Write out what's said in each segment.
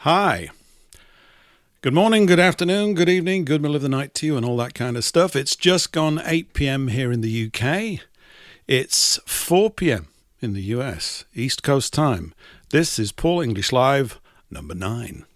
Hi. Good morning, good afternoon, good evening, good middle of the night to you and all that kind of stuff. It's just gone 8 p.m. here in the UK. It's 4 p.m. in the US, East Coast time. This is Paul English Live, number 9.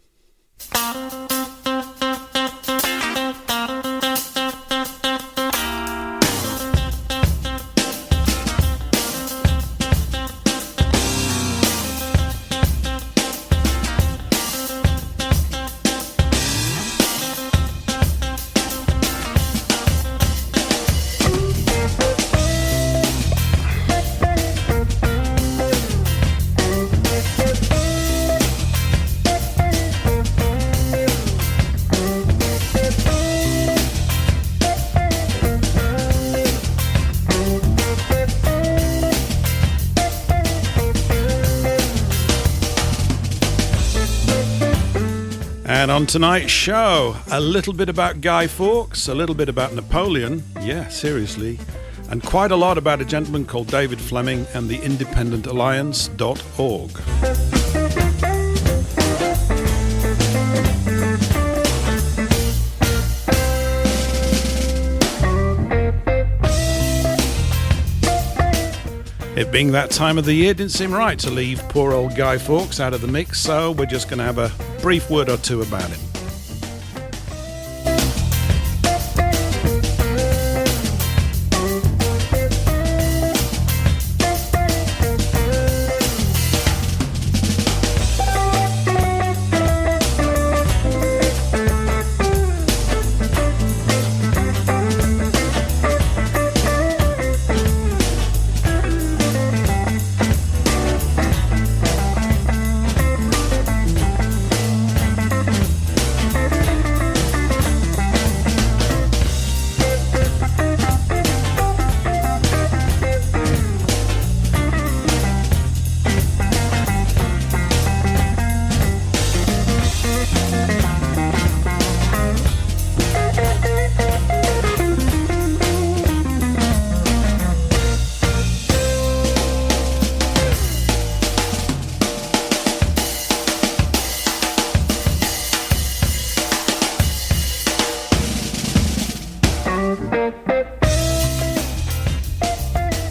And on tonight's show, a little bit about Guy Fawkes, a little bit about Napoleon, yeah, seriously, and quite a lot about a gentleman called David Fleming and the IndependentAlliance.org. It being that time of the year, didn't seem right to leave poor old Guy Fawkes out of the mix, so we're just going to have a brief word or two about him.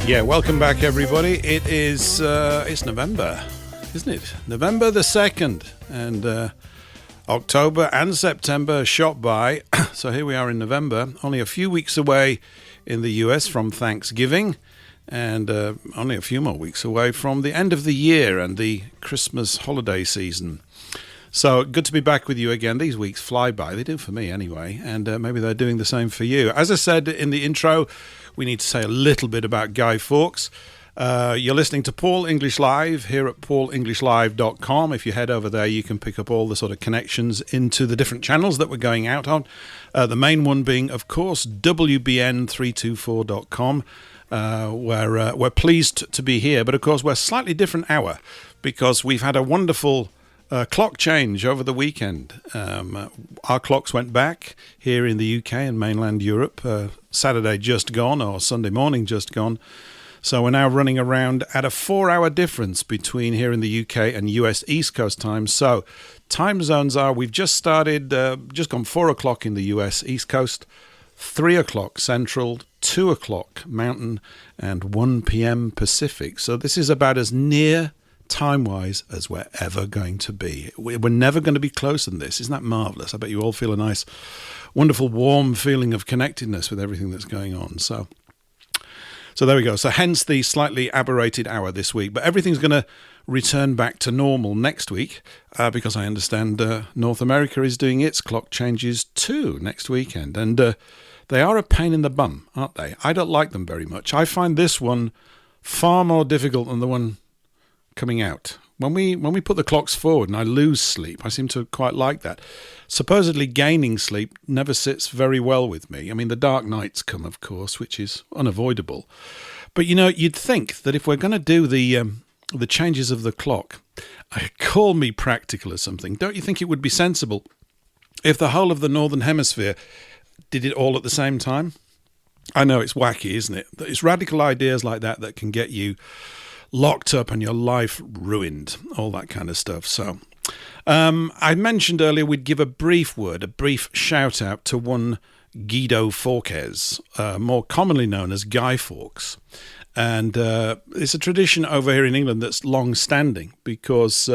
Yeah, welcome back, everybody. It is it's November, isn't it? November the 2nd, and October and September shot by. So here we are in November, only a few weeks away in the US from Thanksgiving, and only a few more weeks away from the end of the year and the Christmas holiday season. So good to be back with you again. These weeks fly by. They do for me anyway, and maybe they're doing the same for you. As I said in the intro, we need to say a little bit about Guy Fawkes. You're listening to Paul English Live here at paulenglishllive.com. If you head over there, you can pick up all the sort of connections into the different channels that we're going out on. The main one being, of course, WBN324.com, where we're pleased to be here. But, of course, we're a slightly different hour because we've had a wonderful clock change over the weekend. Our clocks went back here in the UK and mainland Europe. Saturday just gone, or Sunday morning just gone. So we're now running around at a 4-hour difference between here in the UK and US East Coast time. So time zones are, we've just started, just gone 4 o'clock in the US East Coast, 3 o'clock Central, 2 o'clock Mountain, and 1 p.m. Pacific. So this is about as near time-wise as we're ever going to be. We're never going to be closer than this. Isn't that marvellous? I bet you all feel a nice, wonderful, warm feeling of connectedness with everything that's going on. So there we go. So hence the slightly aberrated hour this week. But everything's going to return back to normal next week because I understand North America is doing its clock changes too next weekend. And they are a pain in the bum, aren't they? I don't like them very much. I find this one far more difficult than the one coming out. When we put the clocks forward and I lose sleep, I seem to quite like that. Supposedly gaining sleep never sits very well with me. I mean, the dark nights come, of course, which is unavoidable. But, you know, you'd think that if we're going to do the changes of the clock, call me practical or something, don't you think it would be sensible if the whole of the Northern Hemisphere did it all at the same time? I know it's wacky, isn't it? It's radical ideas like that that can get you locked up and your life ruined, all that kind of stuff. So I mentioned earlier we'd give a brief shout out to one Guido Fawkes, more commonly known as Guy Fawkes. And it's a tradition over here in England that's long-standing because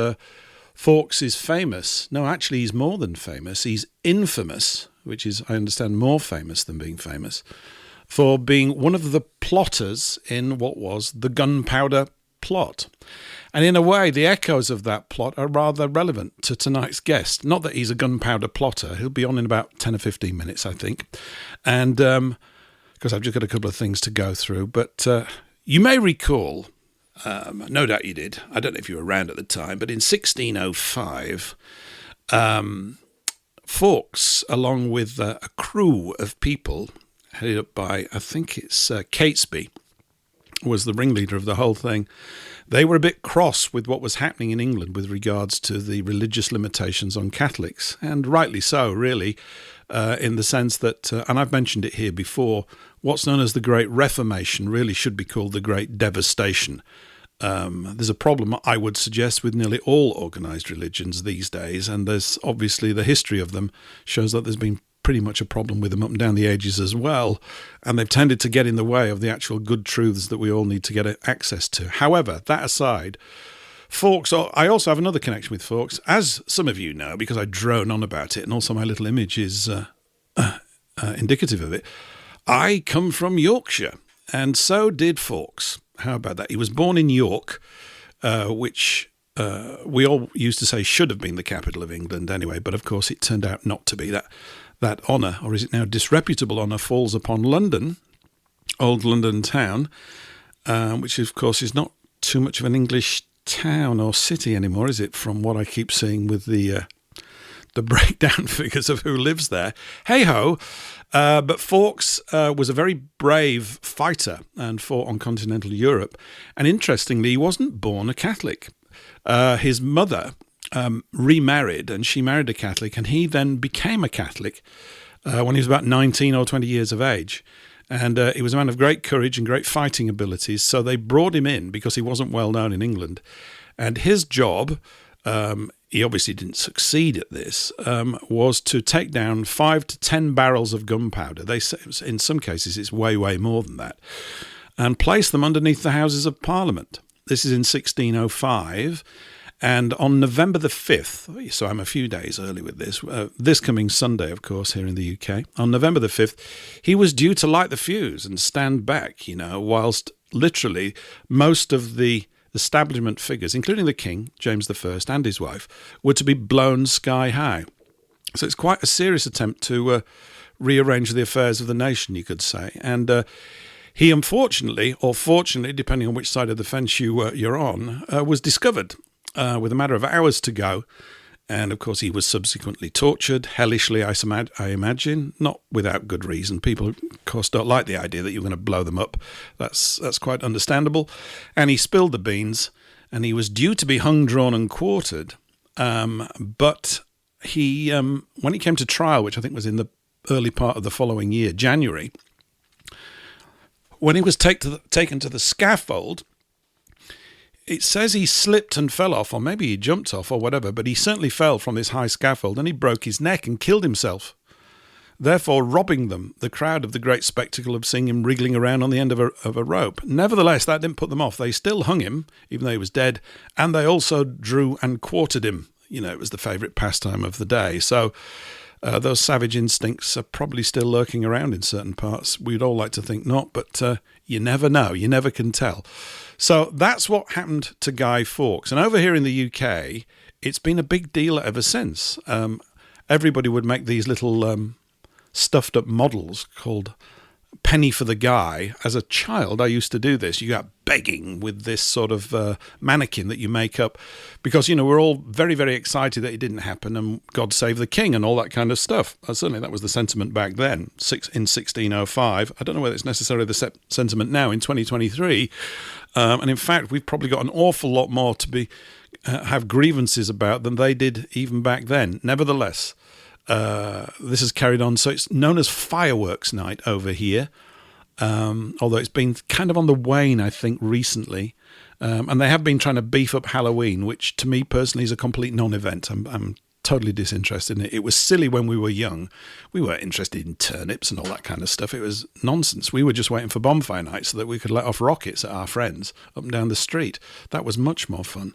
Fawkes is famous. No, actually, he's more than famous. He's infamous, which is, I understand, more famous than being famous, for being one of the plotters in what was the Gunpowder Plot. And in a way, the echoes of that plot are rather relevant to tonight's guest. Not that he's a gunpowder plotter. He'll be on in about 10 or 15 minutes, I think. And because I've just got a couple of things to go through. But you may recall, no doubt you did, I don't know if you were around at the time, but in 1605, Fawkes, along with a crew of people headed up by, I think it's Catesby, was the ringleader of the whole thing. They were a bit cross with what was happening in England with regards to the religious limitations on Catholics, and rightly so, really, in the sense that, and I've mentioned it here before, what's known as the Great Reformation really should be called the Great Devastation. There's a problem, I would suggest, with nearly all organised religions these days, and there's obviously the history of them shows that there's been pretty much a problem with them up and down the ages as well, and they've tended to get in the way of the actual good truths that we all need to get access to. However, that aside, Fawkes, I also have another connection with Fawkes, as some of you know, because I drone on about it, and also my little image is indicative of it. I come from Yorkshire, and so did Fawkes. How about that? He was born in York, which we all used to say should have been the capital of England anyway, but of course it turned out not to be. That honour, or is it now disreputable honour, falls upon London, old London town, which of course is not too much of an English town or city anymore, is it, from what I keep seeing with the breakdown figures of who lives there. Hey-ho! But Fawkes was a very brave fighter and fought on continental Europe. And interestingly, he wasn't born a Catholic. His mother remarried, and she married a Catholic, and he then became a Catholic when he was about 19 or 20 years of age. And he was a man of great courage and great fighting abilities, so they brought him in because he wasn't well known in England. And his job, he obviously didn't succeed at this, was to take down 5 to 10 barrels of gunpowder. They say, in some cases it's way, way more than that, and place them underneath the Houses of Parliament. This is in 1605. And on November the 5th, so I'm a few days early with this, this coming Sunday, of course, here in the UK, on November the 5th, he was due to light the fuse and stand back, whilst literally most of the establishment figures, including the King, James I, and his wife, were to be blown sky high. So it's quite a serious attempt to rearrange the affairs of the nation, you could say. And he unfortunately, or fortunately, depending on which side of the fence you're on, was discovered with a matter of hours to go. And of course, he was subsequently tortured, hellishly, I imagine, not without good reason. People, of course, don't like the idea that you're going to blow them up. That's quite understandable. And he spilled the beans, and he was due to be hung, drawn, and quartered. But he, when he came to trial, which I think was in the early part of the following year, January, when he was taken to the scaffold, it says he slipped and fell off, or maybe he jumped off or whatever, but he certainly fell from this high scaffold and he broke his neck and killed himself, therefore robbing them, the crowd, of the great spectacle of seeing him wriggling around on the end of a rope. Nevertheless, that didn't put them off. They still hung him, even though he was dead, and they also drew and quartered him. It was the favourite pastime of the day. So those savage instincts are probably still lurking around in certain parts. We'd all like to think not, but you never know. You never can tell. So that's what happened to Guy Fawkes. And over here in the UK, it's been a big deal ever since. Everybody would make these little stuffed up models called Penny for the Guy. As a child, I used to do this. You got begging with this sort of mannequin that you make up because, we're all very, very excited that it didn't happen and God save the king and all that kind of stuff. Certainly that was the sentiment back then, in 1605. I don't know whether it's necessarily the sentiment now in 2023. And in fact, we've probably got an awful lot more to have grievances about than they did even back then. Nevertheless, this is carried on. So it's known as Fireworks Night over here, although it's been kind of on the wane, I think, recently. And they have been trying to beef up Halloween, which to me personally is a complete non-event. I'm totally disinterested in it. It was silly when we were young. We weren't interested in turnips and all that kind of stuff. It was nonsense. We were just waiting for bonfire night so that we could let off rockets at our friends up and down the street. That was much more fun.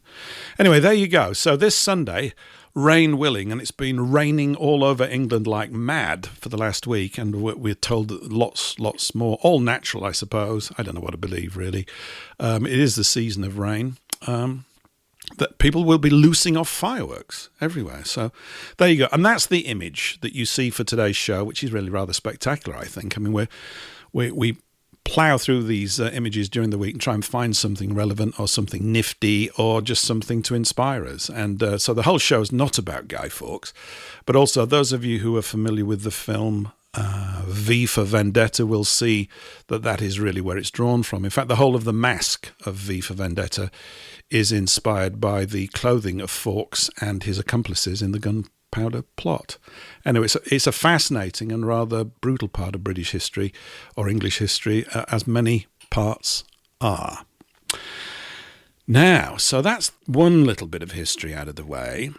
Anyway, there you go. So this Sunday, rain willing, and it's been raining all over England like mad for the last week, and we're told that lots more, all natural, I suppose. I don't know what to believe, really. It is the season of rain. That people will be loosing off fireworks everywhere. So there you go. And that's the image that you see for today's show, which is really rather spectacular, I think. I mean, we plough through these images during the week and try and find something relevant or something nifty or just something to inspire us. And so the whole show is not about Guy Fawkes, but also those of you who are familiar with the film V for Vendetta will see that is really where it's drawn from. In fact, the whole of the mask of V for Vendetta is inspired by the clothing of Fawkes and his accomplices in the Gunpowder Plot. Anyway, it's a fascinating and rather brutal part of British history or English history, as many parts are. Now, so that's one little bit of history out of the way,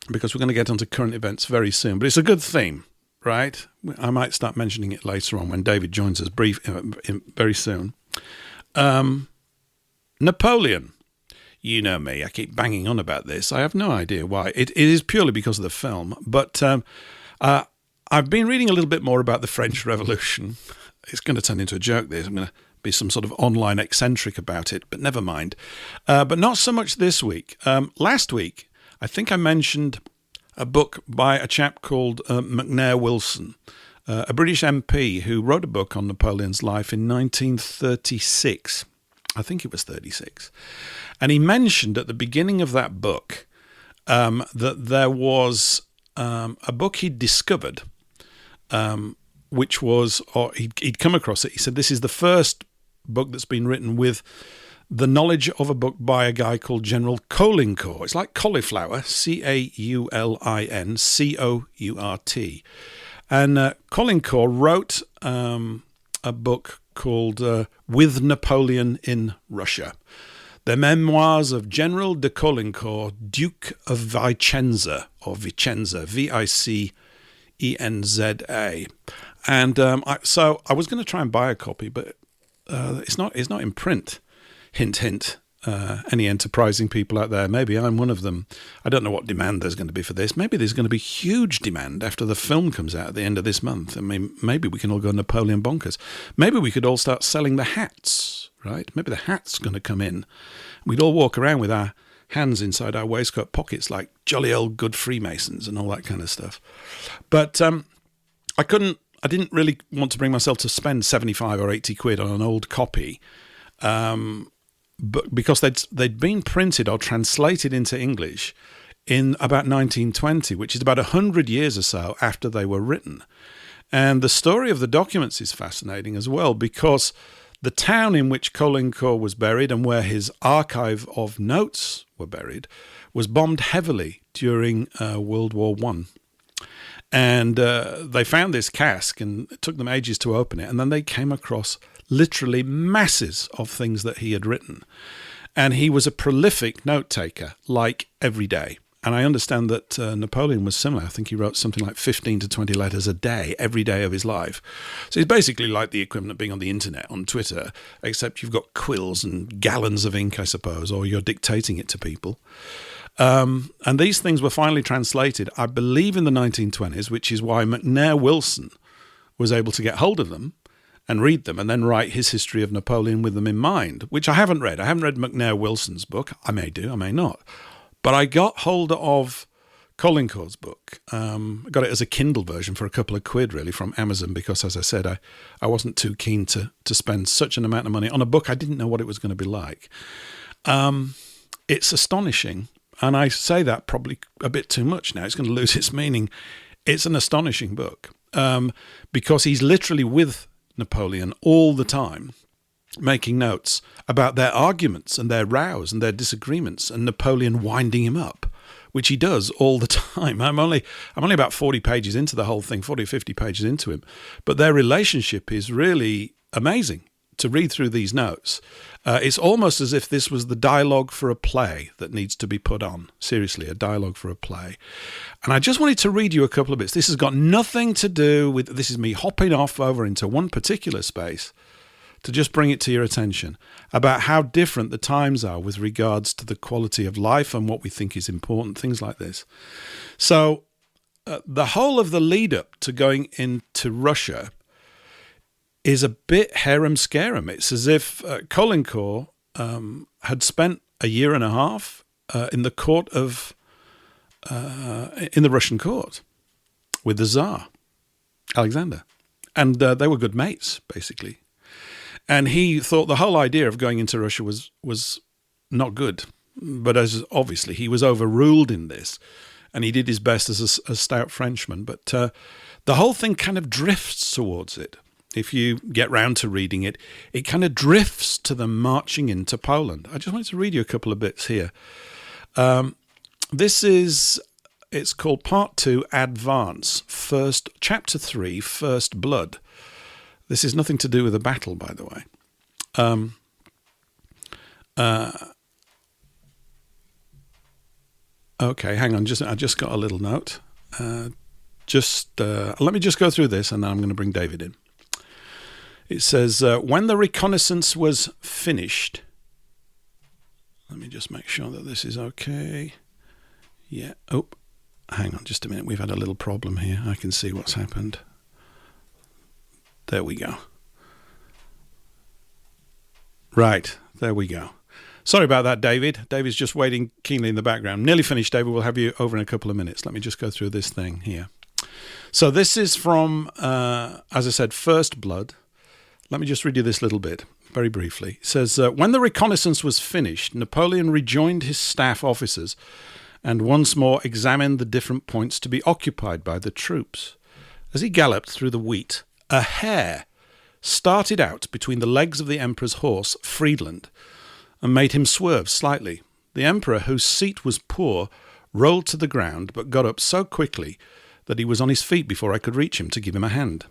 because we're going to get onto current events very soon. But it's a good theme, right? I might start mentioning it later on when David joins us very soon. Napoleon. You know me, I keep banging on about this. I have no idea why. It is purely because of the film. But I've been reading a little bit more about the French Revolution. It's going to turn into a joke, this. I'm going to be some sort of online eccentric about it, but never mind. But not so much this week. Last week, I think I mentioned a book by a chap called McNair Wilson, a British MP who wrote a book on Napoleon's life in 1936. I think it was 36. And he mentioned at the beginning of that book that there was a book he'd discovered, which was, or he'd come across it. He said, this is the first book that's been written with the knowledge of a book by a guy called General Caulaincourt. It's like cauliflower, Caulin-Court. And Caulaincourt wrote a book called With Napoleon in Russia. The memoirs of General de Caulaincourt, Duke of Vicenza, or Vicenza, Vicenza. And so I was going to try and buy a copy, but it's not in print. Hint, hint. Any enterprising people out there, maybe I'm one of them. I don't know what demand there's going to be for this. Maybe there's going to be huge demand after the film comes out at the end of this month. I mean, maybe we can all go Napoleon bonkers. Maybe we could all start selling the hats, right? Maybe the hat's going to come in. We'd all walk around with our hands inside our waistcoat pockets like jolly old good Freemasons and all that kind of stuff. But I didn't really want to bring myself to spend 75 or 80 quid on an old copy. But because they'd been printed or translated into English in about 1920, which is about 100 years or so after they were written. And the story of the documents is fascinating as well, because the town in which Caulaincourt was buried and where his archive of notes were buried was bombed heavily during World War I. And they found this cask, and it took them ages to open it. And then they came across literally masses of things that he had written. And he was a prolific note taker, like every day. And I understand that Napoleon was similar. I think he wrote something like 15 to 20 letters a day, every day of his life. So he's basically like the equivalent of being on the internet, on Twitter, except you've got quills and gallons of ink, I suppose, or you're dictating it to people. And these things were finally translated, I believe, in the 1920s, which is why McNair Wilson was able to get hold of them and read them and then write his history of Napoleon with them in mind, which I haven't read. I haven't read McNair Wilson's book. I may do, I may not. But I got hold of Caulaincourt's book. I got it as a Kindle version for a couple of quid, really, from Amazon, because, as I said, I wasn't too keen to spend such an amount of money on a book I didn't know what it was going to be like. It's astonishing, and I say that probably a bit too much now. It's going to lose its meaning. It's an astonishing book because he's literally with Napoleon all the time, making notes about their arguments and their rows and their disagreements, and Napoleon winding him up, which he does all the time. I'm only about 40 pages into the whole thing, 40 or 50 pages into him, but their relationship is really amazing to read through these notes, it's almost as if this was the dialogue for a play that needs to be put on. Seriously, a dialogue for a play. And I just wanted to read you a couple of bits. This has got nothing to do with, this is me hopping off over into one particular space to just bring it to your attention about how different the times are with regards to the quality of life and what we think is important, things like this. So the whole of the lead up to going into Russia is a bit harum-scarum. It's as if Caulaincourt had spent a year and a half in the court of, in the Russian court with the Tsar, Alexander. And they were good mates, basically. And he thought the whole idea of going into Russia was not good. But as obviously he was overruled in this, and he did his best as a stout Frenchman. But the whole thing kind of drifts towards it. If you get round to reading it, it kind of drifts to them marching into Poland. I just wanted to read you a couple of bits here. It's called Part 2, Advance, Chapter 3, First Blood. This is nothing to do with a battle, by the way. Okay, hang on. I just got a little note. Let me just go through this, and then I'm going to bring David in. It says, when the reconnaissance was finished... Let me just make sure that this is okay. Yeah. Oh, hang on just a minute. We've had a little problem here. I can see what's happened. There we go. Right, there we go. Sorry about that, David. David's just waiting keenly in the background. Nearly finished, David. We'll have you over in a couple of minutes. Let me just go through this thing here. So this is from, as I said, First Blood. Let me just read you this little bit, very briefly. It says, when the reconnaissance was finished, Napoleon rejoined his staff officers and once more examined the different points to be occupied by the troops. As he galloped through the wheat, a hare started out between the legs of the emperor's horse, Friedland, and made him swerve slightly. The emperor, whose seat was poor, rolled to the ground, but got up so quickly that he was on his feet before I could reach him to give him a hand.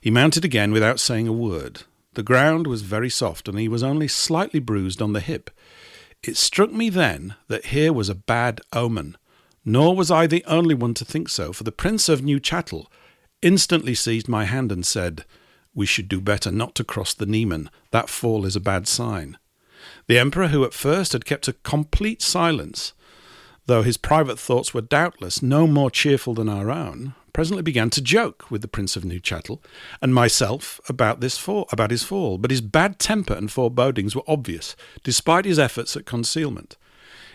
He mounted again without saying a word. The ground was very soft, and he was only slightly bruised on the hip. It struck me then that here was a bad omen, nor was I the only one to think so, for the Prince of Neuchâtel instantly seized my hand and said, "We should do better not to cross the Niemen. That fall is a bad sign." The emperor, who at first had kept a complete silence, though his private thoughts were doubtless no more cheerful than our own, presently began to joke with the Prince of Neuchâtel and myself about his fall, but his bad temper and forebodings were obvious, despite his efforts at concealment.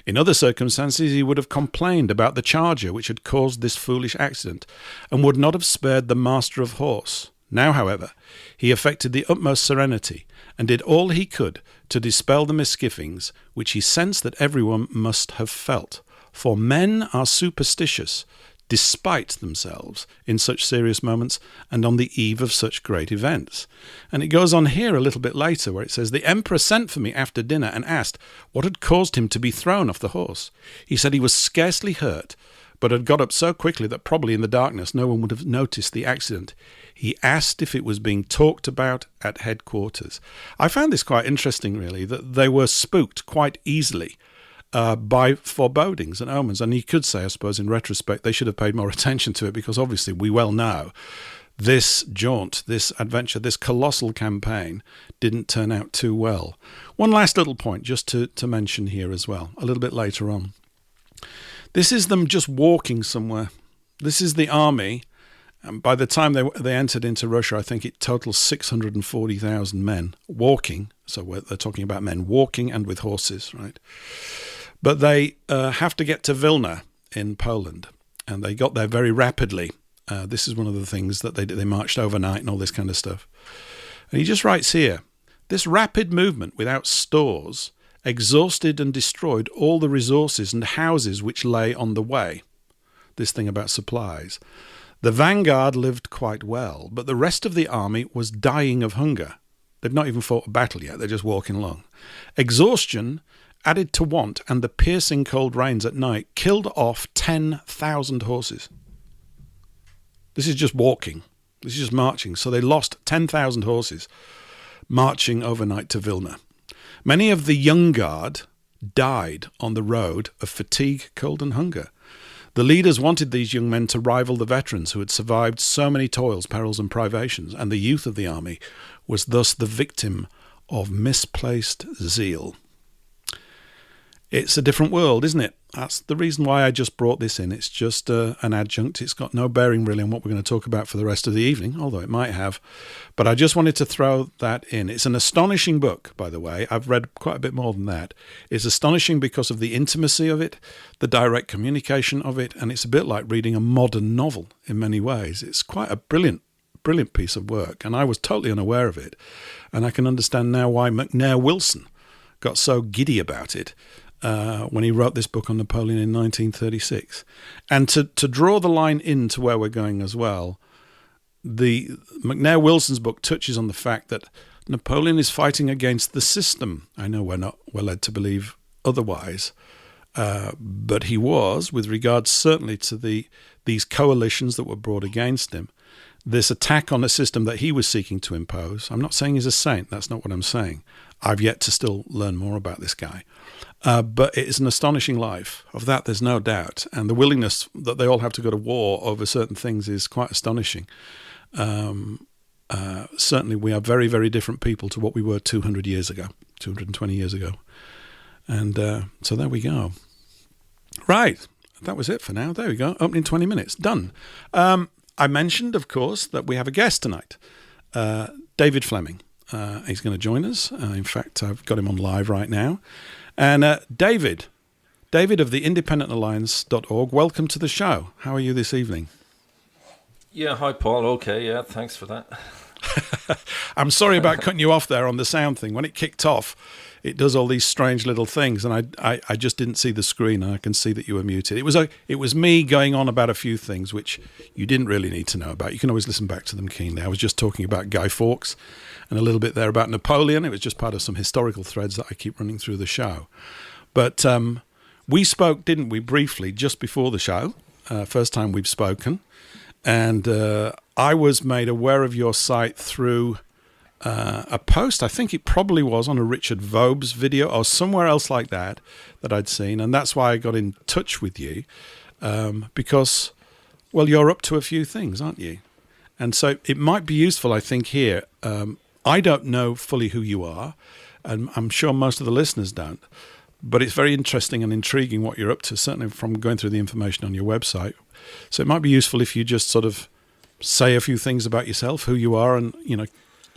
In other circumstances he would have complained about the charger which had caused this foolish accident, and would not have spared the master of horse. Now, however, he affected the utmost serenity, and did all he could to dispel the misgivings which he sensed that everyone must have felt. For men are superstitious, despite themselves, in such serious moments and on the eve of such great events. And it goes on here a little bit later where it says, the emperor sent for me after dinner and asked what had caused him to be thrown off the horse. He said he was scarcely hurt, but had got up so quickly that probably in the darkness no one would have noticed the accident. He asked if it was being talked about at headquarters. I found this quite interesting, really, that they were spooked quite easily by forebodings and omens. And you could say, I suppose, in retrospect, they should have paid more attention to it, because obviously we well know this jaunt, this adventure, this colossal campaign didn't turn out too well. One last little point just to mention here as well, a little bit later on. This is them just walking somewhere. This is the army. And by the time they entered into Russia, I think it totals 640,000 men walking. So they're talking about men walking and with horses, right? But they have to get to Vilna in Poland, and they got there very rapidly. This is one of the things that they marched overnight and all this kind of stuff. And he just writes here, this rapid movement without stores exhausted and destroyed all the resources and houses which lay on the way. This thing about supplies. The vanguard lived quite well, but the rest of the army was dying of hunger. They've not even fought a battle yet, they're just walking along. Exhaustion added to want and the piercing cold rains at night killed off 10,000 horses. This is just walking. This is just marching. So they lost 10,000 horses. marching overnight to Vilna. Many of the young guard died on the road of fatigue, cold, and hunger. The leaders wanted these young men to rival the veterans who had survived so many toils, perils, and privations, and the youth of the army was thus the victim of misplaced zeal. It's a different world, isn't it? That's the reason why I just brought this in. It's just an adjunct. It's got no bearing really on what we're going to talk about for the rest of the evening, although it might have. But I just wanted to throw that in. It's an astonishing book, by the way. I've read quite a bit more than that. It's astonishing because of the intimacy of it, the direct communication of it, and it's a bit like reading a modern novel in many ways. It's quite a brilliant piece of work, and I was totally unaware of it. And I can understand now why McNair Wilson got so giddy about it when he wrote this book on Napoleon in 1936. And to draw the line into where we're going as well, the McNair Wilson's book touches on the fact that Napoleon is fighting against the system. I know we're led to believe otherwise, but he was, with regards certainly to these coalitions that were brought against him, this attack on a system that he was seeking to impose. I'm not saying he's a saint. That's not what I'm saying. I've yet to still learn more about this guy. But it is an astonishing life. Of that, there's no doubt. And the willingness that they all have to go to war over certain things is quite astonishing. Certainly, we are very, very different people to what we were 200 years ago, 220 years ago. And so there we go. Right. That was it for now. There we go. Opening 20 minutes. Done. I mentioned, of course, that we have a guest tonight, David Fleming. He's going to join us. In fact, I've got him on live right now. And David of the independentalliance.org, welcome to the show. How are you this evening? Yeah, hi, Paul. Okay, yeah, thanks for that. I'm sorry about cutting you off there on the sound thing. When it kicked off, it does all these strange little things, and I just didn't see the screen, and I can see that you were muted. It was me going on about a few things which you didn't really need to know about. You can always listen back to them keenly. I was just talking about Guy Fawkes and a little bit there about Napoleon. It was just part of some historical threads that I keep running through the show. But we spoke, didn't we, briefly just before the show, first time we've spoken, and I was made aware of your site through a post, I think it probably was on a Richard Vobes video or somewhere else like that I'd seen. And that's why I got in touch with you, because, well, you're up to a few things, aren't you? And so it might be useful, I think, here. I don't know fully who you are, and I'm sure most of the listeners don't, but it's very interesting and intriguing what you're up to, certainly from going through the information on your website. So it might be useful if you just sort of say a few things about yourself, who you are, and, you know,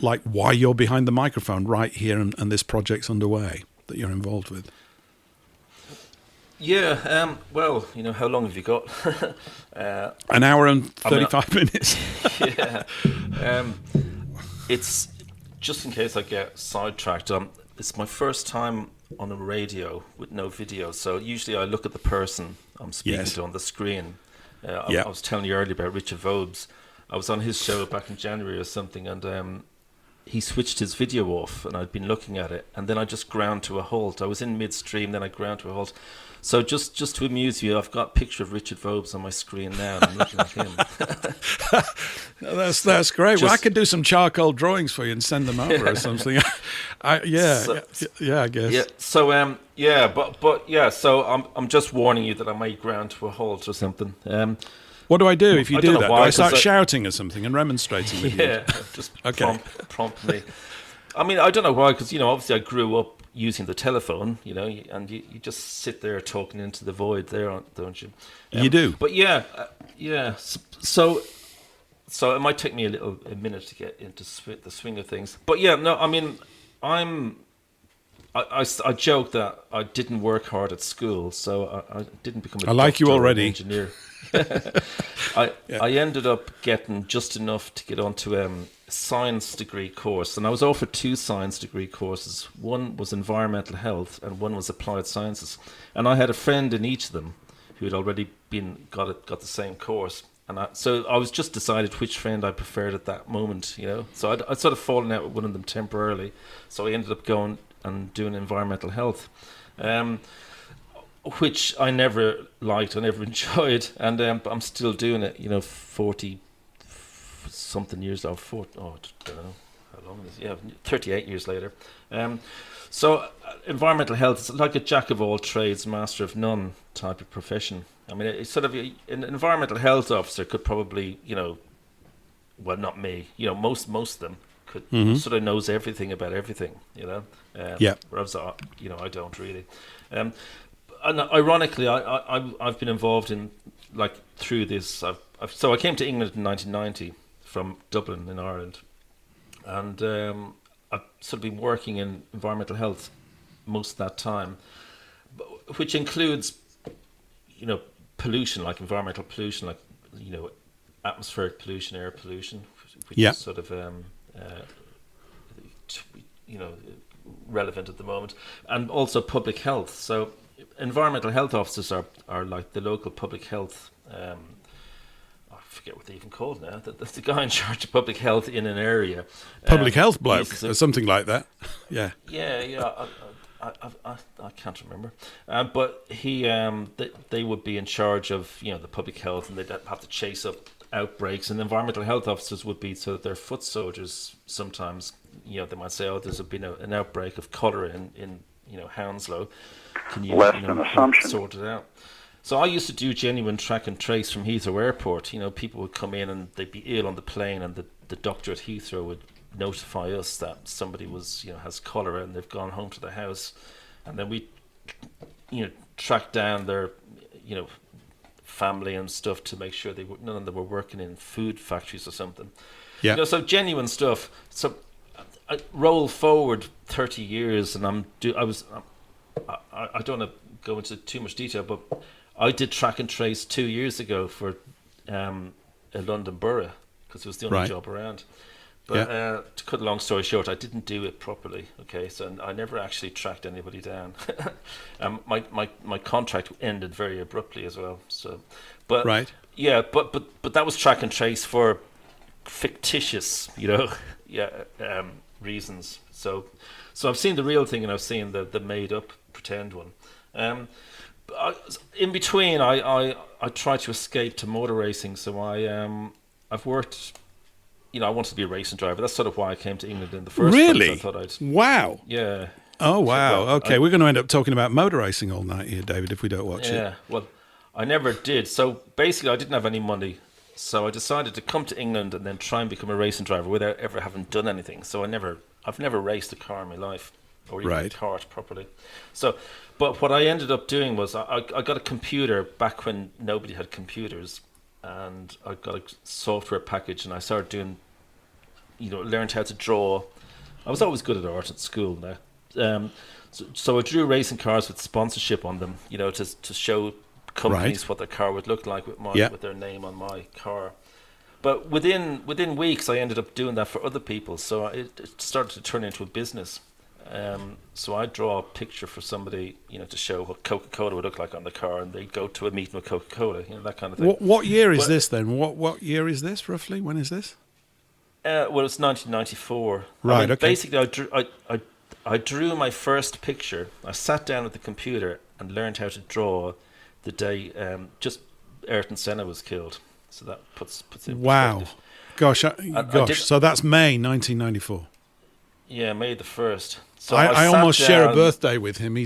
like why you're behind the microphone right here and this project's underway that you're involved with. Yeah, well, you know, how long have you got? An hour and 35 minutes. Yeah. It's, just in case I get sidetracked, it's my first time on a radio with no video, so usually I look at the person I'm speaking to on the screen. I was telling you earlier about Richard Vobes. I was on his show back in January or something, and he switched his video off, and I'd been looking at it, and then I just ground to a halt. I was in midstream, then I ground to a halt. So just to amuse you, I've got a picture of Richard Vobes on my screen now, and I'm looking at him. That's great. Well, I could do some charcoal drawings for you and send them over or something. I guess. Yeah. So So I'm just warning you that I might ground to a halt or something. What do I do if you do that? Why, do I start shouting or something and remonstrating with you? Yeah, just prompt me. I mean, I don't know why, because, you know, obviously I grew up using the telephone, you know, and you just sit there talking into the void there, don't you? You do. But yeah. So it might take me a minute to get into the swing of things. But yeah, no, I mean, I joke that I didn't work hard at school, so I didn't become a doctor or already. an engineer. I ended up getting just enough to get onto a science degree course, and I was offered 2 science degree courses. One was environmental health and one was applied sciences, and I had a friend in each of them who had already got the same course, and so I was just decided which friend I preferred at that moment, you know. So I'd sort of fallen out with one of them temporarily, so I ended up going and doing environmental health, which I never liked, I never enjoyed, and but I'm still doing it, you know, 40 something years old. I don't know. how long is it? Yeah, 38 years later. So environmental health is like a jack of all trades, master of none type of profession. I mean, it's sort of an environmental health officer could probably, well, not me, most of them could sort of knows everything about everything, Whereas I don't really. And ironically, I've been involved in through this. So I came to England in 1990 from Dublin in Ireland, and I've sort of been working in environmental health most of that time, which includes, pollution, like environmental pollution, like, atmospheric pollution, air pollution, which is sort of, relevant at the moment, and also public health. So environmental health officers are like the local public health, I forget what they even called now. That's the guy in charge of public health in an area. Public health bloke, or something like that. Yeah. Yeah. I can't remember. But they would be in charge of the public health, and they'd have to chase up outbreaks. And environmental health officers would be sort of their foot soldiers. Sometimes they might say, "Oh, there's been an outbreak of cholera in Hounslow. Can you sort it out?" So I used to do genuine track and trace from Heathrow Airport. People would come in and they'd be ill on the plane, and the doctor at Heathrow would notify us that somebody has cholera and they've gone home to their house, and then we track down their family and stuff to make sure none of them were working in food factories or something. Yeah. So genuine stuff. So I roll forward 30 years, and I don't want to go into too much detail, but I did track and trace 2 years ago for a London borough, because it was the only job around. But to cut a long story short, I didn't do it properly. Okay, so I never actually tracked anybody down. My contract ended very abruptly as well. So, but but that was track and trace for fictitious, reasons. So I've seen the real thing, and I've seen the made up pretend one. In between, I try to escape to motor racing. So I've worked. I wanted to be a racing driver. That's sort of why I came to England in the first place. Really? I thought I'd. Wow. Yeah. Oh wow. Okay, we're going to end up talking about motor racing all night here, David, if we don't watch it. Yeah. Well, I never did. So basically, I didn't have any money. So I decided to come to England and then try and become a racing driver without ever having done anything. So I've never raced a car in my life, or even a kart properly. So, but what I ended up doing was I got a computer back when nobody had computers, and I got a software package, and I started doing, learned how to draw. I was always good at art at school now. So I drew racing cars with sponsorship on them, to show companies what their car would look like with their name on my car. But within weeks, I ended up doing that for other people. So it started to turn into a business. So I draw a picture for somebody, to show what Coca-Cola would look like on the car, and they'd go to a meeting with Coca-Cola, that kind of thing. What year is this then? What year is this roughly? When is this? Well, it's 1994. Right. Okay. Basically, I drew my first picture. I sat down at the computer and learned how to draw the day just Ayrton Senna was killed. So that puts it in perspective. Gosh. So that's May 1994. Yeah, May the 1st. So I almost share a birthday with him. He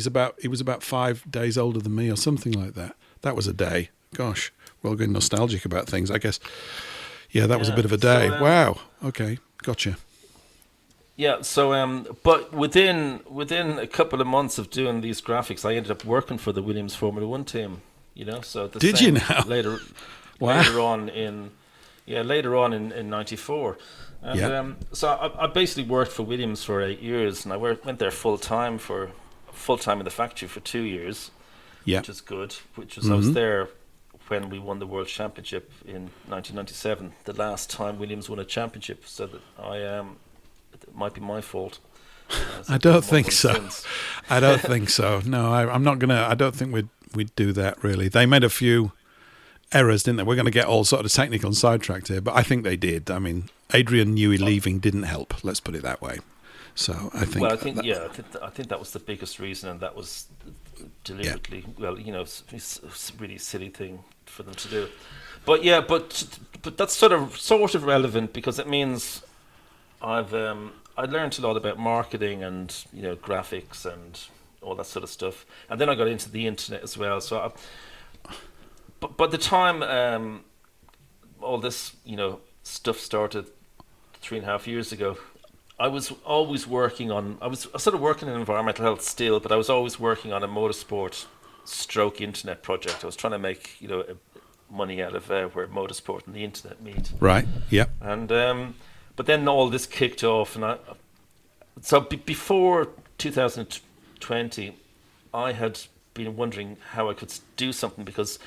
was about 5 days older than me, or something like that. That was a day. Gosh, we're all getting nostalgic about things, I guess. Yeah, that was a bit of a day. So, wow. Okay, gotcha. Yeah. So, but within a couple of months of doing these graphics, I ended up working for the Williams Formula One team. So did you now? Later on in '94. And so I basically worked for Williams for 8 years, and I went there full time in the factory for 2 years, which is good. I was there when we won the World Championship in 1997, the last time Williams won a championship. So that it might be my fault. I don't think so. I don't think so. No, I'm not gonna. I don't think we'd do that really. They made a few errors, didn't they? We're going to get all sort of technical and sidetracked here, but I think they did. I mean, Adrian Newey leaving didn't help. Let's put it that way. So I think. Well, I think that was the biggest reason, and that was deliberately. Yeah. Well, it's a really silly thing for them to do. But yeah, but that's sort of relevant, because it means I've I learned a lot about marketing and graphics and all that sort of stuff. And then I got into the internet as well. So, but by the time all this stuff started 3.5 years ago, I was always working on. I was sort of working in environmental health still, but I was always working on a motorsport stroke internet project. I was trying to make money out of where motorsport and the internet meet. Right. Yeah. And but then all this kicked off, and before 2020, I had been wondering how I could do something, because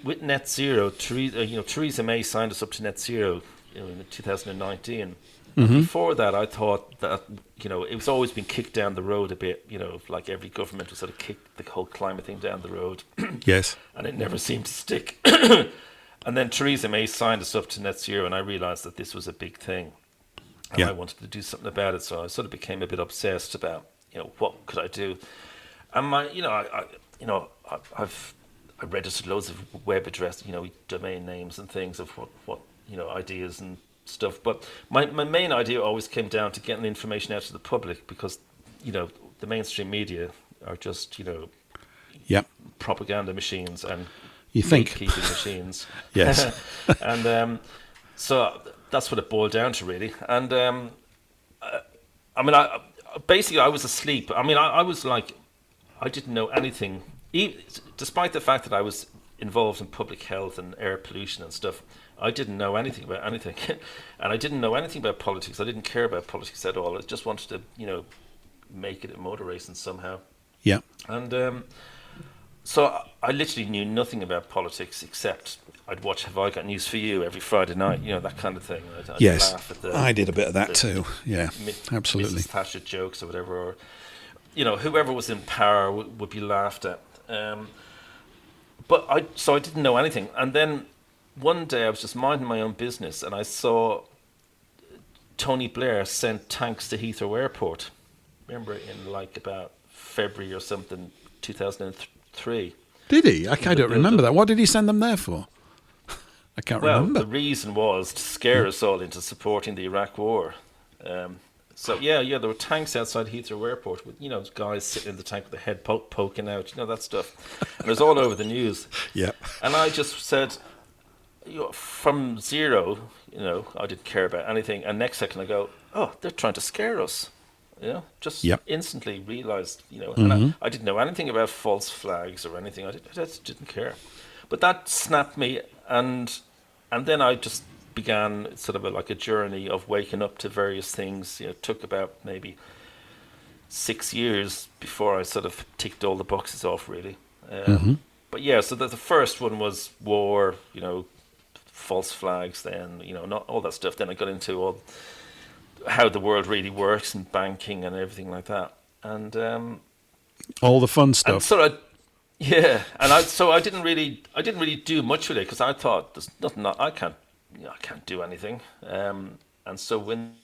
with net zero, Theresa May signed us up to net zero in 2019. Mm-hmm. Before that, I thought that it was always been kicked down the road a bit. Like every government was sort of kicked the whole climate thing down the road. Yes. And it never seemed to stick. And then Theresa May signed us up to net zero, and I realised that this was a big thing, and I wanted to do something about it. So I sort of became a bit obsessed about what could I do. And I've registered loads of web address, domain names and things of what ideas and stuff. But my main idea always came down to getting the information out to the public, because the mainstream media are just propaganda machines and keeping machines. Yes. And so that's what it boiled down to, really. And I was asleep. I was like, I didn't know anything, despite the fact that I was involved in public health and air pollution and stuff. I didn't know anything about anything. And I didn't know anything about politics. I didn't care about politics at all. I just wanted to make it a motor racing somehow. Yeah. And so I literally knew nothing about politics, except I'd watch Have I Got News For You every Friday night, that kind of thing. I'd yes, laugh at I did a bit of that too. Yeah, absolutely. Mrs. Thatcher jokes or whatever, or whoever was in power would be laughed at. But I didn't know anything. And then one day I was just minding my own business, and I saw Tony Blair sent tanks to Heathrow Airport. Remember, in like about February or something, 2003. Did he? I don't remember that. What did he send them there for? I can't remember. Well, the reason was to scare us all into supporting the Iraq War. So there were tanks outside Heathrow Airport with guys sitting in the tank with their head poking out, that stuff, and it was all over the news. Yeah. And I just said, from zero, I didn't care about anything, and next second I go, oh, they're trying to scare us. Instantly realised, and I didn't know anything about false flags or anything. I just didn't care. But that snapped me, and then I just began sort of like a journey of waking up to various things. It took about maybe 6 years before I sort of ticked all the boxes off, really. But so the first one was war, false flags, then, not all that stuff. Then I got into how the world really works and banking and everything like that. And all the fun stuff. And so I didn't really do much with it, because I thought there's nothing, I can't do anything. And so when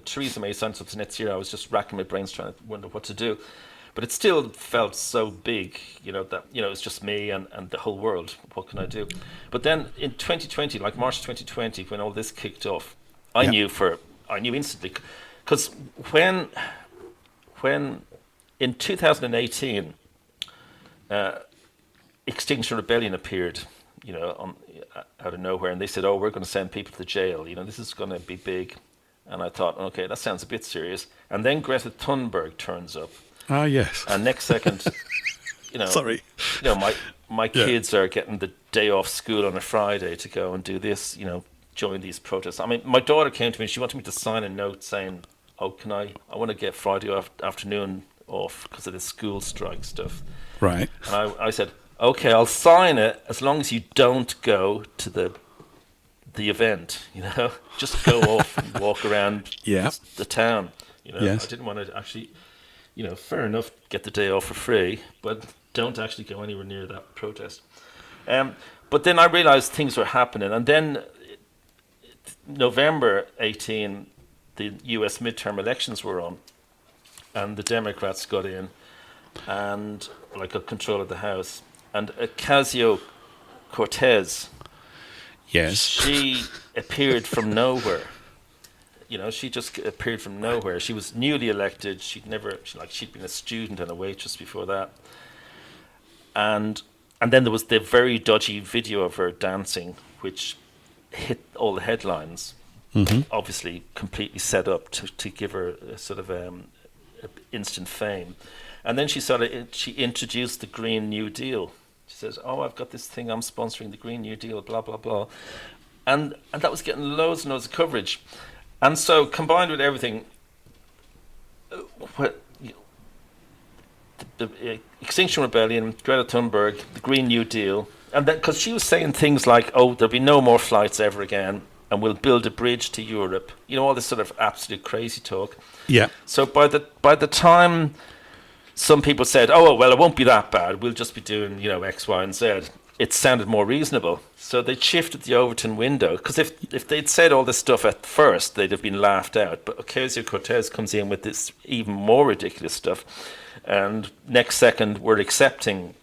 Theresa May signed up to net zero, I was just racking my brains trying to wonder what to do. But it still felt so big, that it's just me and the whole world. What can I do? But then in 2020, like March 2020, when all this kicked off, I knew instantly, because when in 2018, Extinction Rebellion appeared, out of nowhere, and they said, "Oh, we're going to send people to jail. This is going to be big." And I thought, okay, that sounds a bit serious. And then Greta Thunberg turns up. Ah, yes. And next second, Sorry. My kids are getting the day off school on a Friday to go and do this, join these protests. I mean, my daughter came to me, she wanted me to sign a note saying, oh, I want to get Friday afternoon off because of the school strike stuff. Right. And I said, okay, I'll sign it as long as you don't go to the event, just go off and walk around the town. Yes. I didn't want to actually... fair enough, get the day off for free, but don't actually go anywhere near that protest. But then I realized things were happening, and then November 18, the US midterm elections were on, and the Democrats got in, and got control of the House, and Ocasio-Cortez Yes. She appeared from nowhere. She just appeared from nowhere. She was newly elected. She'd been a student and a waitress before that. And then there was the very dodgy video of her dancing, which hit all the headlines. Mm-hmm. Obviously, completely set up to give her a sort of instant fame. And then she introduced the Green New Deal. She says, "Oh, I've got this thing. I'm sponsoring the Green New Deal. Blah blah blah," and that was getting loads and loads of coverage. And so, combined with everything, the Extinction Rebellion, Greta Thunberg, the Green New Deal, and then because she was saying things like, "Oh, there'll be no more flights ever again, and we'll build a bridge to Europe," all this sort of absolute crazy talk. Yeah. So by the time some people said, "Oh, well, it won't be that bad. We'll just be doing, X, Y, and Z," it sounded more reasonable. So they shifted the Overton window, because if they'd said all this stuff at first, they'd have been laughed out. But Ocasio-Cortez comes in with this even more ridiculous stuff, and next second we're accepting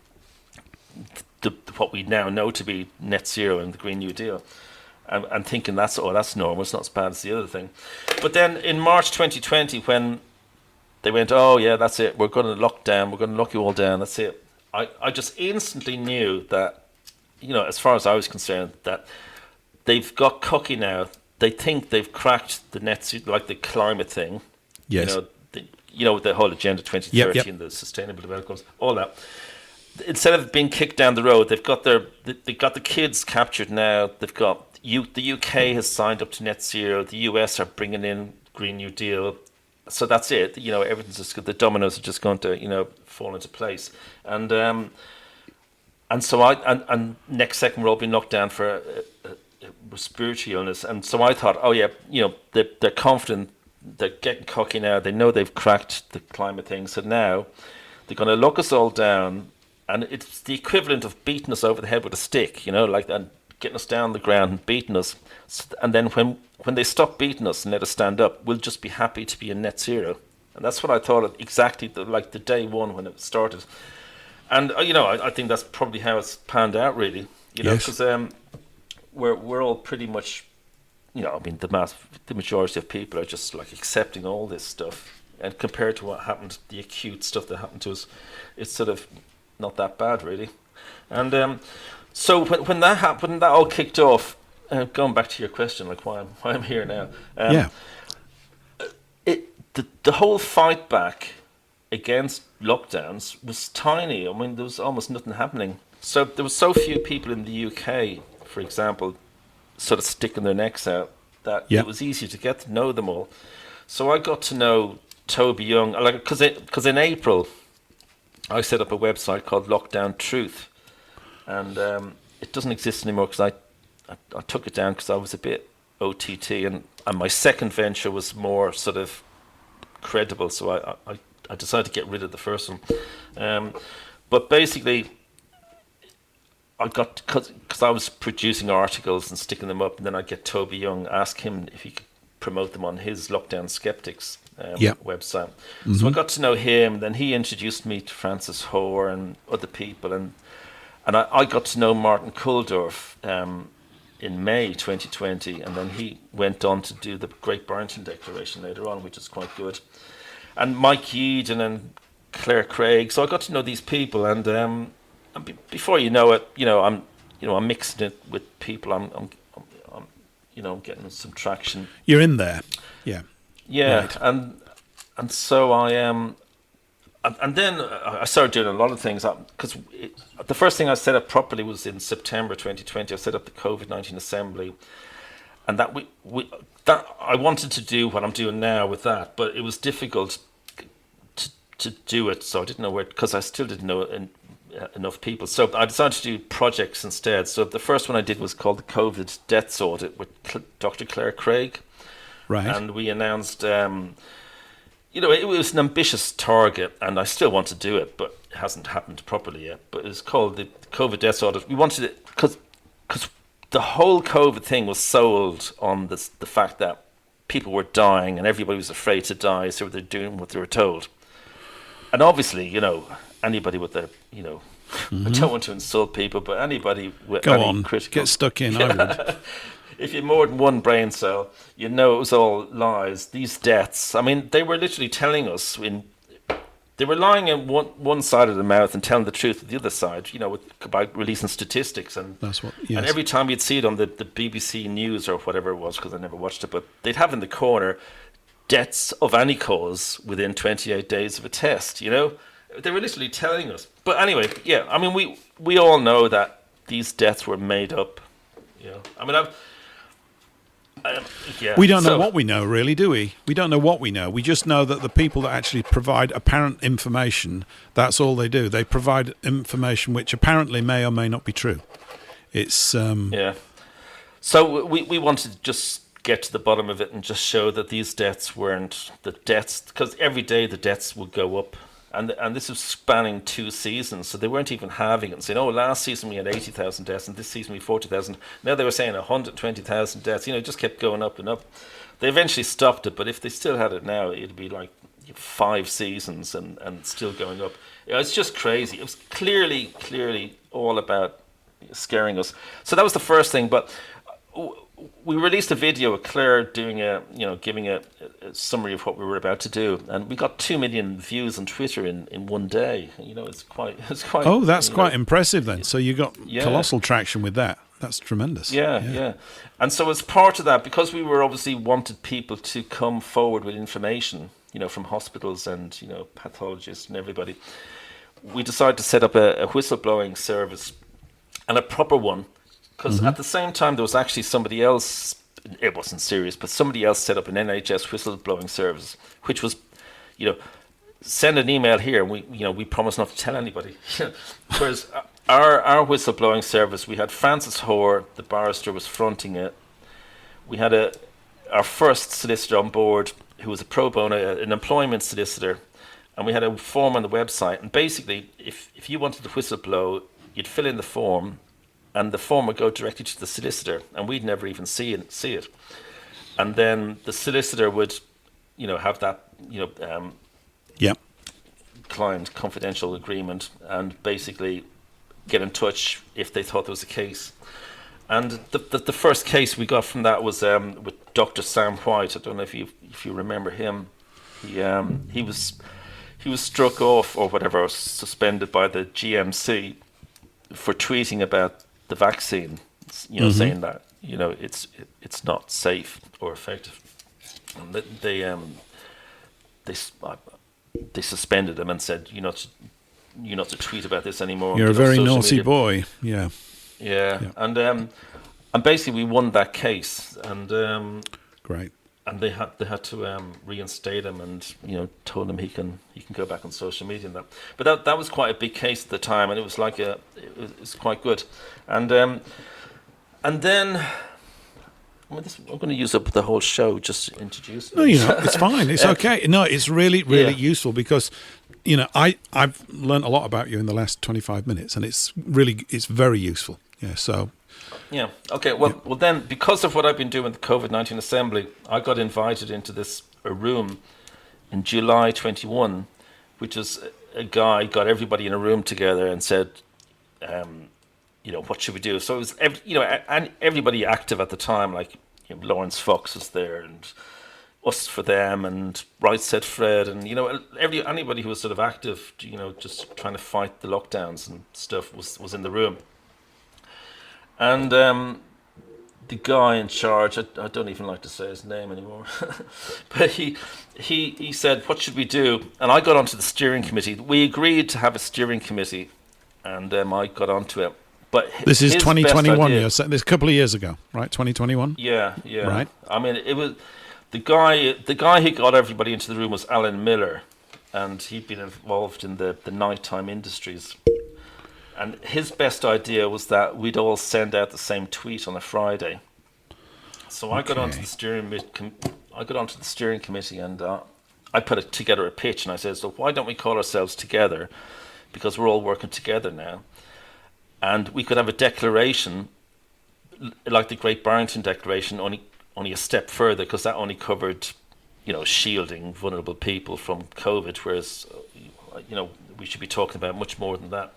what we now know to be net zero and the Green New Deal, and thinking that's normal. It's not as bad as the other thing. But then in March 2020, when they went, "Oh yeah, that's it. We're going to lock down. We're going to lock you all down. That's it." I just instantly knew that, as far as I was concerned, that they've got cocky now. They think they've cracked the net zero, like the climate thing. Yes. With the whole Agenda 2030 yep. and the Sustainable Development Goals, all that. Instead of being kicked down the road, they've got the kids captured now. They've got the UK has signed up to net zero. The US are bringing in Green New Deal. So that's it. Everything's just the dominoes are just going to fall into place. And so next second we're all being knocked down for a respiratory illness. And so I thought, oh yeah, they're confident, they're getting cocky now. They know they've cracked the climate thing. So now they're going to lock us all down, and it's the equivalent of beating us over the head with a stick, and getting us down the ground and beating us. And then when they stop beating us and let us stand up, we'll just be happy to be in net zero. And that's what I thought of exactly the day one when it started. And I think that's probably how it's panned out, really. Because we're all pretty much, the majority of people are just like accepting all this stuff. And compared to what happened, the acute stuff that happened to us, it's sort of not that bad, really. And so when that happened, when that all kicked off, going back to your question, like why I'm here now. The whole fight back against lockdowns was tiny. I mean, there was almost nothing happening. So there were so few people in the UK, for example, sort of sticking their necks out, that it was easy to get to know them all. So I got to know Toby Young, because in April I set up a website called Lockdown Truth, and it doesn't exist anymore because I took it down because I was a bit OTT, and my second venture was more sort of credible, so I decided to get rid of the first one. But basically, I got, because I was producing articles and sticking them up, and then I'd get Toby Young, ask him if he could promote them on his Lockdown Skeptics website. Mm-hmm. So I got to know him, then he introduced me to Francis Hoare and other people, and I got to know Martin Kulldorff in May 2020, and then he went on to do the Great Barrington Declaration later on, which is quite good. And Mike Yeadon and Claire Craig. So I got to know these people, and before you know it, I'm mixing it with people. I'm getting some traction. You're in there, yeah. Right. and so I am. And then I started doing a lot of things, because the first thing I set up properly was in September 2020. I set up the COVID-19 Assembly, and that that I wanted to do what I'm doing now with that, but it was difficult to do it. So I didn't know where, because I still didn't know enough people. So I decided to do projects instead. So the first one I did was called the COVID Deaths Audit with Dr. Claire Craig, right? And we announced. It was an ambitious target, and I still want to do it, but it hasn't happened properly yet. But it's called the COVID Deaths Audit. We wanted it because the whole COVID thing was sold on the fact that people were dying and everybody was afraid to die, so they're doing what they were told. And obviously, anybody with a I don't want to insult people, but anybody with Go any on, critical... get stuck in, I would. If you have more than one brain cell, you know it was all lies. These deaths, I mean, they were literally telling us they were lying in one side of the mouth and telling the truth at the other side, about releasing statistics. And that's what. Yes. And every time you'd see it on the BBC News or whatever it was, because I never watched it, but they'd have in the corner deaths of any cause within 28 days of a test, They were literally telling us. But anyway, yeah, I mean, we all know that these deaths were made up. I mean, we don't know what we know, really, do we? We don't know what we know. We just know that the people that actually provide apparent information, that's all they do. They provide information which apparently may or may not be true. It's yeah. So we wanted to just get to the bottom of it and just show that these deaths weren't the deaths, because every day the deaths would go up. And this was spanning 2 seasons, so they weren't even halving it and saying, last season we had 80,000 deaths and this season we had 40,000. Now they were saying 120,000 deaths. It just kept going up and up. They eventually stopped it, but if they still had it now, it'd be like 5 seasons and still going up. It's just crazy. It was clearly all about scaring us. So that was the first thing, but we released a video of Claire doing giving a summary of what we were about to do, and we got 2 million views on Twitter in one day. It's quite. Oh, that's quite impressive then. So you got colossal traction with that. That's tremendous. Yeah. And so as part of that, because we were obviously wanted people to come forward with information, from hospitals and pathologists and everybody, we decided to set up a whistleblowing service, and a proper one. Because at the same time, there was actually somebody else, it wasn't serious, but somebody else set up an NHS whistleblowing service, which was, send an email here, and we promise not to tell anybody. Whereas our whistleblowing service, we had Francis Hoare, the barrister, was fronting it. We had our first solicitor on board, who was a pro bono, an employment solicitor, and we had a form on the website. And basically, if you wanted to whistleblow, you'd fill in the form, and the form would go directly to the solicitor, and we'd never even see it. And then the solicitor would, have that, client confidential agreement, and basically get in touch if they thought there was a case. And the first case we got from that was with Dr. Sam White. I don't know if you remember him. He was struck off or whatever, or suspended by the GMC for tweeting about the vaccine, saying that it's not safe or effective, and they suspended him and said you're not to tweet about this anymore. You're a very naughty boy. Yeah. And basically we won that case, and great. And they had to reinstate him, and told him he can go back on social media and that. But that was quite a big case at the time, and it was like it's quite good. And then I'm going to use up the whole show just to introduce. No, it's fine. It's okay. No, it's really useful, because I've learned a lot about you in the last 25 minutes, and it's very useful. Yeah. So. Yeah. Okay. Well, then, because of what I've been doing with the COVID-19 Assembly, I got invited into a room in July 21, which is a guy got everybody in a room together and said, what should we do? So it was, and everybody active at the time, like Lawrence Fawkes was there, and Us for Them, and Right Said Fred, and anybody who was sort of active, just trying to fight the lockdowns and stuff was in the room. And the guy in charge, I don't even like to say his name anymore, but he said, what should we do? And I got onto the steering committee. We agreed to have a steering committee, and I got onto it. But this is 2021. This a couple of years ago, right? 2021. Yeah. Right. I mean, it was the guy who got everybody into the room was Alan Miller, and he'd been involved in the nighttime industries. And his best idea was that we'd all send out the same tweet on a Friday. So I got onto the steering committee, and I put together a pitch, and I said, so why don't we call ourselves Together? Because we're all working together now. And we could have a declaration, like the Great Barrington Declaration, only a step further, because that only covered, shielding vulnerable people from COVID, whereas, we should be talking about much more than that.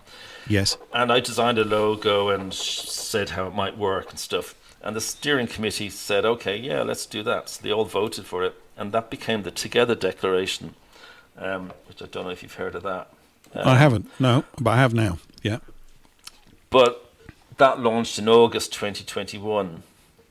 Yes. And I designed a logo and said how it might work and stuff. And the steering committee said, okay, yeah, let's do that. So they all voted for it. And that became the Together Declaration, which I don't know if you've heard of that. I haven't, no, but I have now, yeah. But that launched in August 2021.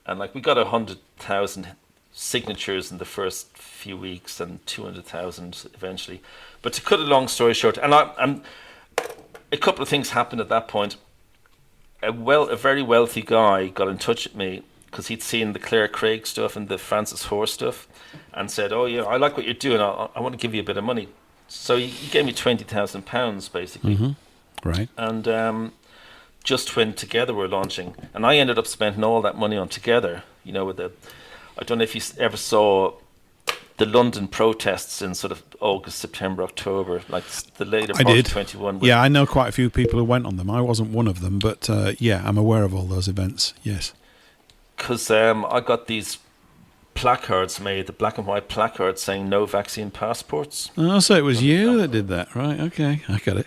And like we got 100,000 signatures in the first few weeks and 200,000 eventually. But to cut a long story short, and a couple of things happened at that point. A very wealthy guy got in touch with me because he'd seen the Claire Craig stuff and the Francis Hoare stuff and said, oh yeah, I like what you're doing. I want to give you a bit of money. So he gave me £20,000 basically. Mm-hmm. Right. And just when Together were launching, and I ended up spending all that money on Together, you know, I don't know if you ever saw the London protests in sort of August, September, October, like the later part of 21. Yeah, I know quite a few people who went on them. I wasn't one of them, but yeah, I'm aware of all those events, yes. Because I got these placards made, the black and white placards saying no vaccine passports. Oh, so it was you that did that, right? Okay, I got it.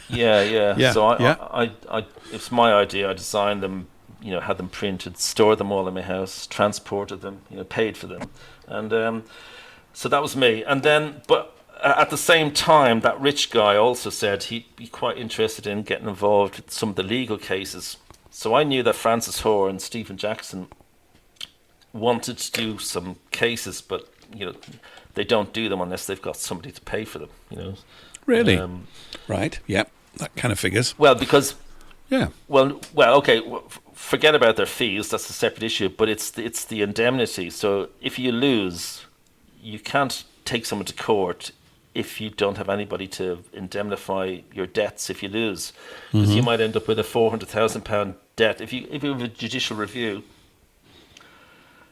Yeah. So I it's my idea. I designed them, you know, had them printed, stored them all in my house, transported them, you know, paid for them. And so that was me. And then, but at the same time, that rich guy also said he'd be quite interested in getting involved with some of the legal cases. So I knew that Francis Hoare and Stephen Jackson wanted to do some cases, but, you know, they don't do them unless they've got somebody to pay for them, you know. Really? Right, yeah, that kind of figures. Well, because... Yeah. Well, okay, forget about their fees, that's a separate issue, but it's the indemnity. So if you lose, you can't take someone to court if you don't have anybody to indemnify your debts if you lose. Because you might end up with a £400,000 debt. If you have a judicial review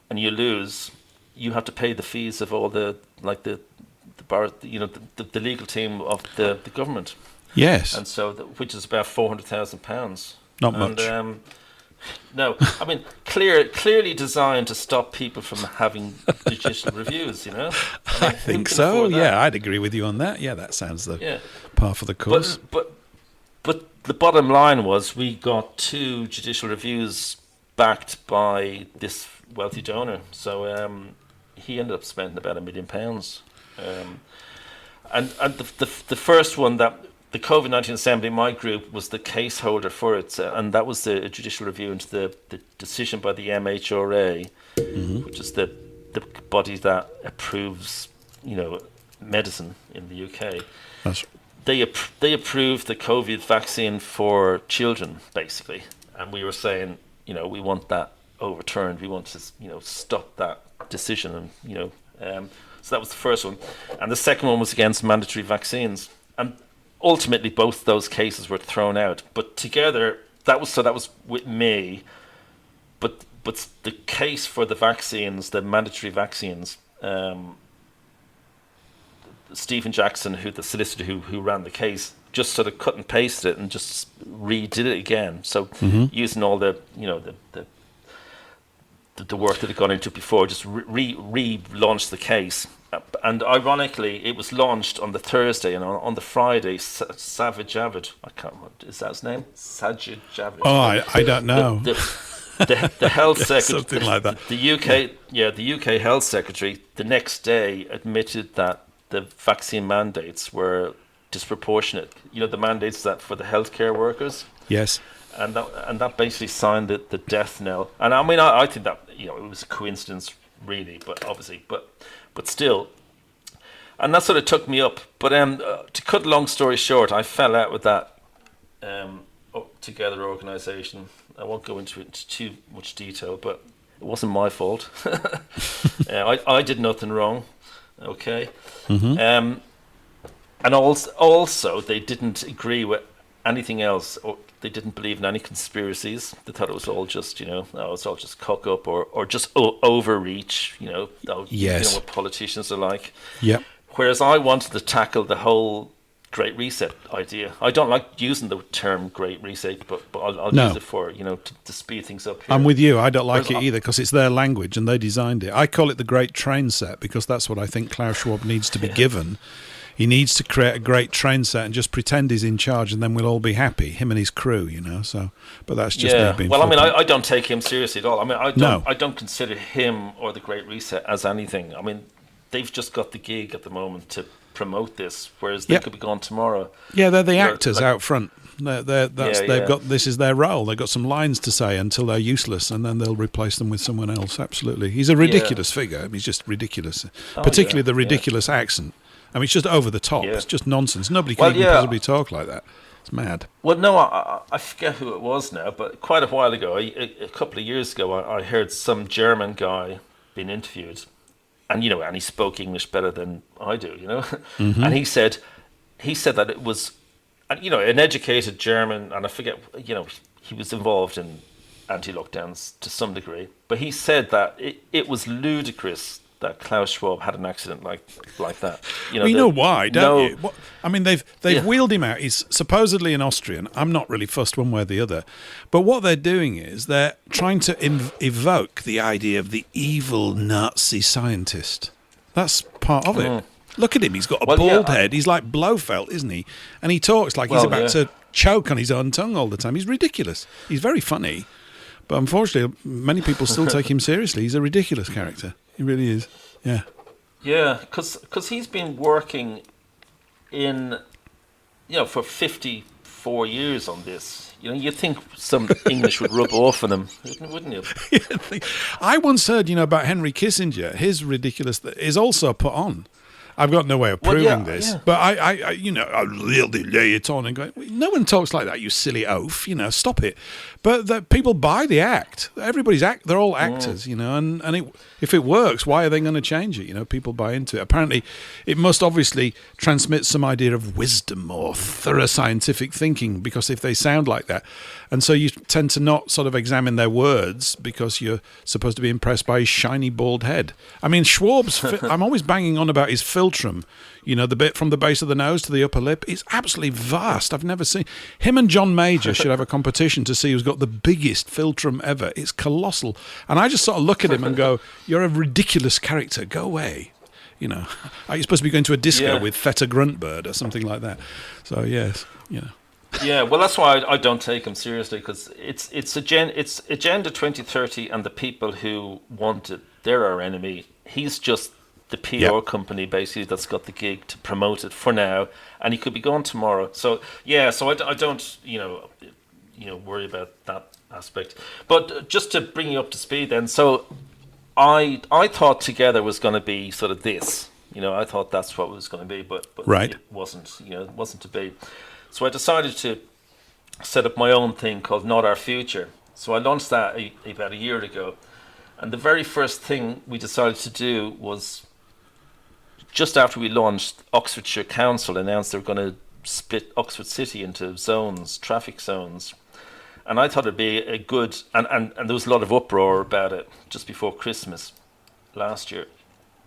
and you lose, you have to pay the fees of all the bar, you know, the legal team of the government. Yes. And so, which is about £400,000. Not much. No, I mean, clearly designed to stop people from having judicial reviews, you know? I think so, yeah, I'd agree with you on that. Yeah, that sounds par for the course. But the bottom line was we got 2 judicial reviews backed by this wealthy donor. So he ended up spending about £1 million. And the first one that... The COVID-19 Assembly, my group, was the case holder for it, and that was the judicial review into the decision by the MHRA, which is the body that approves, you know, medicine in the UK. They approved the COVID vaccine for children, basically, and we were saying, you know, we want that overturned. We want to, you know, stop that decision, and you know, so that was the first one, and the second one was against mandatory vaccines, and ultimately, both those cases were thrown out. But Together, that was with me. But the case for the vaccines, the mandatory vaccines, Stephen Jackson, the solicitor who ran the case, just sort of cut and pasted it and just redid it again. So using all the, you know, the work that had gone into it before, just relaunched the case. And ironically, it was launched on the Thursday, and on the Friday, Sajid Javid, I can't remember, is that his name? Sajid Javid. Oh, I don't know. The health secretary, something like that. The UK health secretary, the next day admitted that the vaccine mandates were disproportionate. You know, the mandates that for the healthcare workers. Yes. And that basically signed the death knell. And I mean, I think that, you know, it was a coincidence, really, but still, and that sort of took me up. But to cut a long story short, I fell out with that Together organisation. I won't go into too much detail, but it wasn't my fault. I did nothing wrong. Okay, and also they didn't agree with anything else, or they didn't believe in any conspiracies. They thought it was all just, you know, it's all just cock up or just overreach, you know. Yes. You know what politicians are like. Yep. Whereas I wanted to tackle the whole Great Reset idea. I don't like using the term Great Reset, but I'll use it for, you know, to speed things up here. I'm with you. I don't like it either because it's their language and they designed it. I call it the Great Train Set because that's what I think Klaus Schwab needs to be given. He needs to create a great train set and just pretend he's in charge, and then we'll all be happy, him and his crew, So, but that's just me being Well, flippant. I mean, I don't take him seriously at all. I mean, I don't consider him or the Great Reset as anything. I mean, they've just got the gig at the moment to promote this, whereas they could be gone tomorrow. Yeah, they're the actors out front. They've got, this is their role. They've got some lines to say until they're useless, and then they'll replace them with someone else. Absolutely, he's a ridiculous figure. I mean, he's just ridiculous, particularly the ridiculous accent. I mean, it's just over the top. It's just nonsense. Nobody can even possibly talk like that. It's mad. Well, no, I forget who it was now, but quite a while ago, a couple of years ago, I heard some German guy being interviewed, and and he spoke English better than I do, Mm-hmm. and he said that it was, an educated German, and I forget, he was involved in anti-lockdowns to some degree, but he said that it was ludicrous that Klaus Schwab had an accident like that. You know why, don't you? I mean, they've wheeled him out. He's supposedly an Austrian. I'm not really fussed one way or the other. But what they're doing is they're trying to evoke the idea of the evil Nazi scientist. That's part of it. Look at him. He's got a bald head. He's like Blofeld, isn't he? And he talks like he's about to choke on his own tongue all the time. He's ridiculous. He's very funny. But unfortunately, many people still take him seriously. He's a ridiculous character. He really is. Yeah. Yeah, because he's been working in, for 54 years on this. You'd think some English would rub off on him, wouldn't you? I once heard, about Henry Kissinger. His ridiculous is also put on. I've got no way of proving this, but I really lay it on and go, no one talks like that, you silly oaf, stop it. But people buy the act. Everybody's they're all actors, and if it works, why are they going to change it? People buy into it. Apparently, it must obviously transmit some idea of wisdom or thorough scientific thinking, because if they sound like that, and so you tend to not sort of examine their words because you're supposed to be impressed by his shiny bald head. I mean, Schwab's, I'm always banging on about his philtrum, the bit from the base of the nose to the upper lip. It's absolutely vast. I've never seen him and John Major should have a competition to see who's got the biggest philtrum ever. It's colossal. And I just sort of look at him and go, you're a ridiculous character. Go away. Are you supposed to be going to a disco with Feta Gruntbird or something like that? So, yes, Yeah, well, that's why I don't take him seriously, because it's Agenda 2030, and the people who want it, they're our enemy. He's just the PR company, basically, that's got the gig to promote it for now, and he could be gone tomorrow. So I don't worry about that aspect. But just to bring you up to speed, then, so I thought Together was going to be sort of this. I thought that's what it was going to be, but right. It wasn't. It wasn't to be. So I decided to set up my own thing called Not Our Future. So I launched that about a year ago. And the very first thing we decided to do was, just after we launched, Oxfordshire Council announced they were going to split Oxford City into zones, traffic zones. And I thought it'd be a good, and there was a lot of uproar about it just before Christmas last year.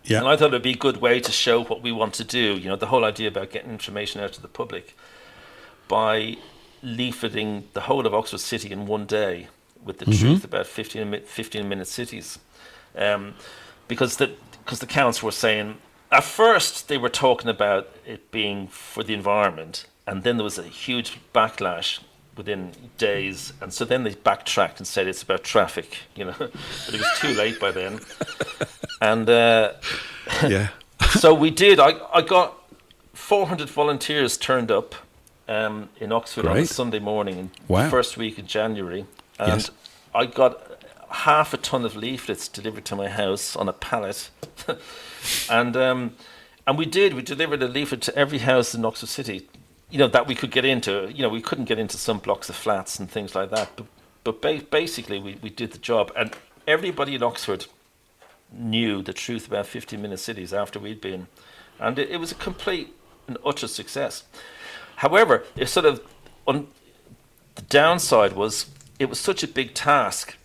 Yeah. And I thought it'd be a good way to show what we want to do, the whole idea about getting information out to the public, by leafleting the whole of Oxford City in one day with the truth about 15-minute cities. Because the council were saying, at first they were talking about it being for the environment, and then there was a huge backlash within days, and so then they backtracked and said it's about traffic, but it was too late by then. And so we did. I got 400 volunteers turned up in Oxford on a Sunday morning in the first week of January, and I got half a ton of leaflets delivered to my house on a pallet. And we delivered a leaflet to every house in Oxford City, that we could get into. We couldn't get into some blocks of flats and things like that, but basically we did the job, and everybody in Oxford knew the truth about 15-minute cities after we'd been, and it was a complete and utter success. However, it sort of the downside was it was such a big task,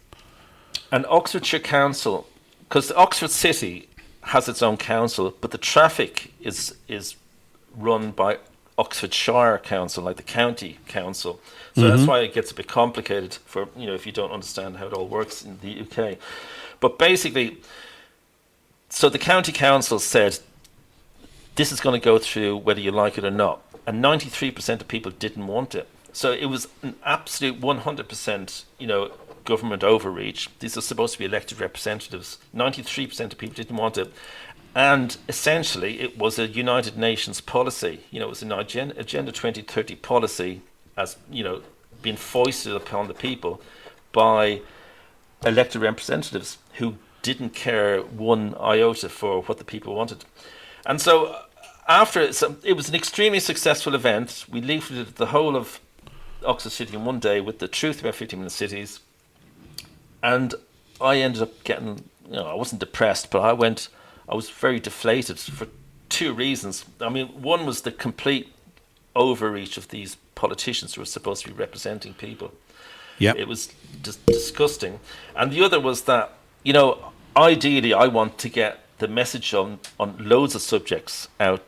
and Oxfordshire Council, because Oxford City has its own council, but the traffic is run by Oxfordshire Council, like the county council. So that's why it gets a bit complicated for if you don't understand how it all works in the UK. But basically, so the county council said this is going to go through whether you like it or not. And 93% of people didn't want it. So it was an absolute 100%, government overreach. These are supposed to be elected representatives. 93% of people didn't want it. And essentially, it was a United Nations policy. It was an Agenda 2030 policy, as being foisted upon the people by elected representatives who didn't care one iota for what the people wanted. And so it was an extremely successful event. We leafleted the whole of Oxford City in one day with the truth about 50-minute cities. And I ended up getting, I wasn't depressed, but I was very deflated for two reasons. I mean, one was the complete overreach of these politicians who were supposed to be representing people. Yeah, it was just disgusting. And the other was that, ideally I want to get the message on loads of subjects out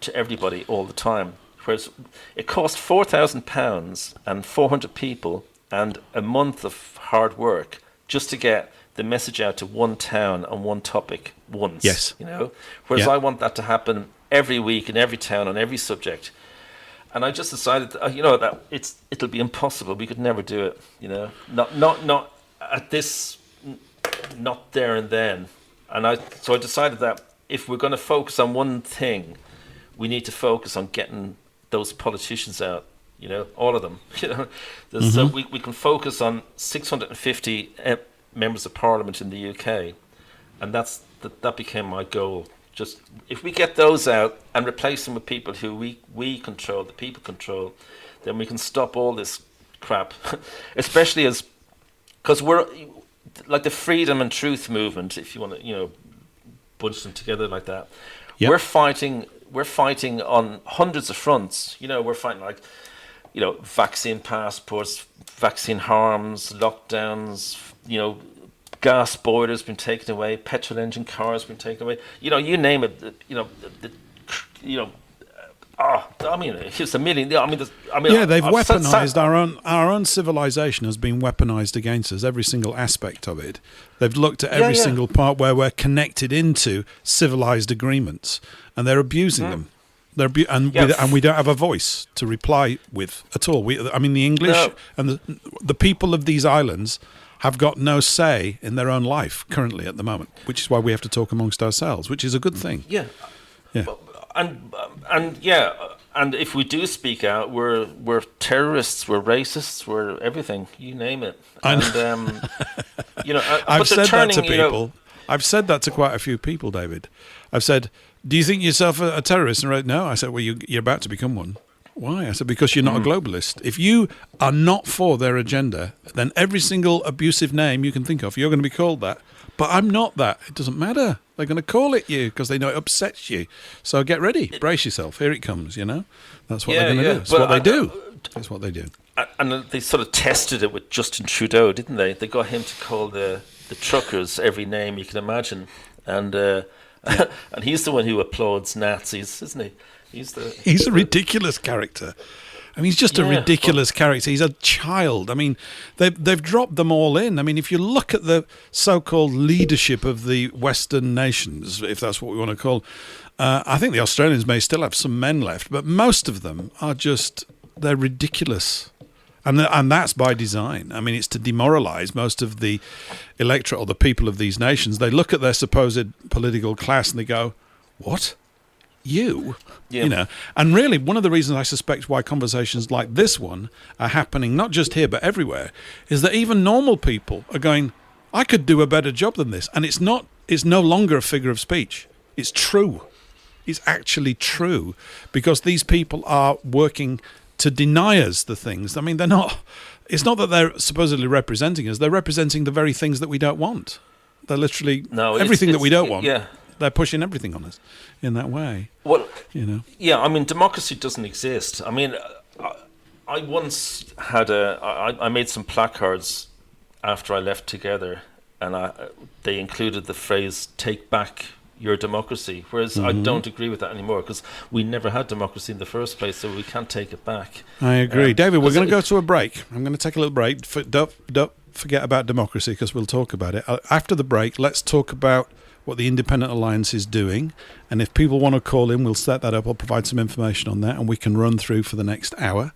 to everybody all the time. Whereas it cost £4,000 and 400 people and a month of hard work just to get the message out to one town on one topic once. Yes. Whereas I want that to happen every week in every town on every subject. And I just decided that, that it'll be impossible. We could never do it. Not at this, not there and then. And so I decided that if we're going to focus on one thing, we need to focus on getting those politicians out, all of them. So we can focus on 650 members of parliament in the UK, and that became my goal. Just if we get those out and replace them with people who we control, the people control, then we can stop all this crap. Especially because we're like the freedom and truth movement. If you want to, bunch them together like that, yep. We're fighting on hundreds of fronts. We're fighting vaccine passports, vaccine harms, lockdowns. Gas boilers been taken away, petrol engine cars been taken away. You name it. It's a million. They've weaponized our own civilization has been weaponized against us. Every single aspect of it. They've looked at every single part where we're connected into civilized agreements, and they're abusing them. And we don't have a voice to reply with at all. The English and the people of these islands have got no say in their own life currently at the moment, which is why we have to talk amongst ourselves, which is a good thing. Yeah. And if we do speak out, we're terrorists, we're racists, we're everything. You name it. And I've said that to people. I've said that to quite a few people, David. I've said, "Do you think yourself a terrorist?" And no. I said, "Well, you're about to become one." Why? I said, because you're not a globalist. If you are not for their agenda, then every single abusive name you can think of, you're going to be called that. But I'm not that. It doesn't matter. They're going to call it you because they know it upsets you. So get ready. Brace yourself. Here it comes, That's what they're going to do. That's what they do. That's what they do. And they sort of tested it with Justin Trudeau, didn't they? They got him to call the truckers every name you can imagine. And and he's the one who applauds Nazis, isn't he? He's a ridiculous character. He's just a ridiculous character. He's a child. They've dropped them all in. If you look at the so-called leadership of the Western nations, if that's what we want to call, I think the Australians may still have some men left, but most of them are they're ridiculous. And that's by design. It's to demoralise most of the electorate or the people of these nations. They look at their supposed political class and they go, "What? You?" And really one of the reasons I suspect why conversations like this one are happening not just here but everywhere is that even normal people are going, "I could do a better job than this." And it's no longer a figure of speech. It's true. It's actually true, because these people are working to deny us the things. They're not. It's not that they're supposedly representing us. They're representing the very things that we don't want. They're literally everything that we don't want. Yeah. They're pushing everything on us in that way. Well, Yeah, democracy doesn't exist. I once had I made some placards after I left Together, and they included the phrase "take back your democracy," whereas I don't agree with that anymore, because we never had democracy in the first place, so we can't take it back. I agree. David, we're going to go to a break. I'm going to take a little break. Don't forget about democracy, because we'll talk about it. After the break, let's talk about what the Independent Alliance is doing And if people want to call in, we'll set that up. I'll provide some information on that, and we can run through for the next hour.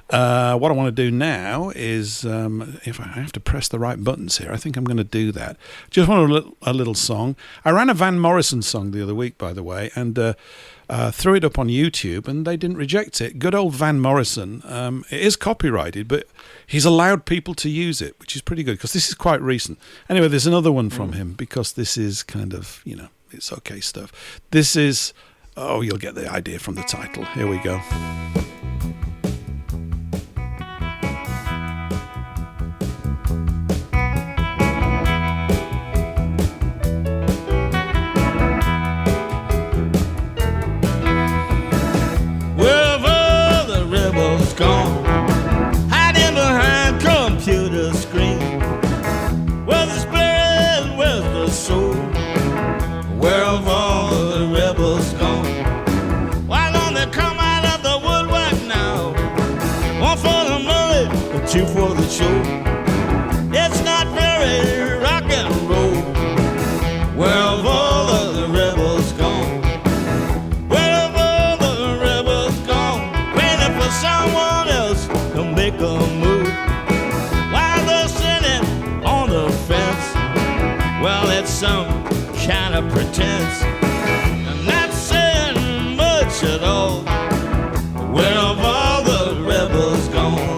What I want to do now is, if I have to press the right buttons here, I think I'm going to do that. Just want a little song. I ran a Van Morrison song the other week, by the way, and threw it up on YouTube, and they didn't reject it. Good old Van Morrison. It is copyrighted, but he's allowed people to use it, which is pretty good, because this is quite recent. Anyway, there's another one from him, because this is kind of, it's okay stuff. This is, you'll get the idea from the title. Here we go. Gone, hiding behind computer screen. Where's the spirit, where's the soul? Where have all the rebels gone? Why don't they come out of the woodwork now? One for the money, but two for the show. It's not very rock and roll. Where have all of the rebels gone? Where have all the rebels gone? Waiting for someone else to make a move. While they're sitting on the fence, well, it's some kind of pretense. I'm not saying much at all. Where have all the rebels gone?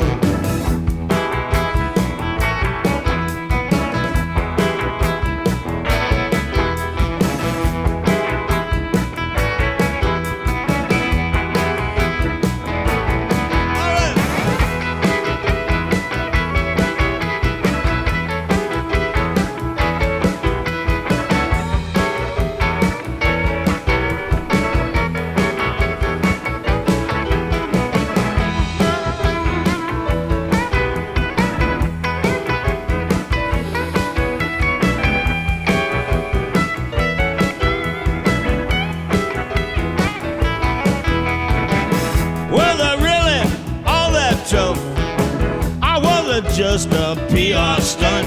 Just a PR stunt.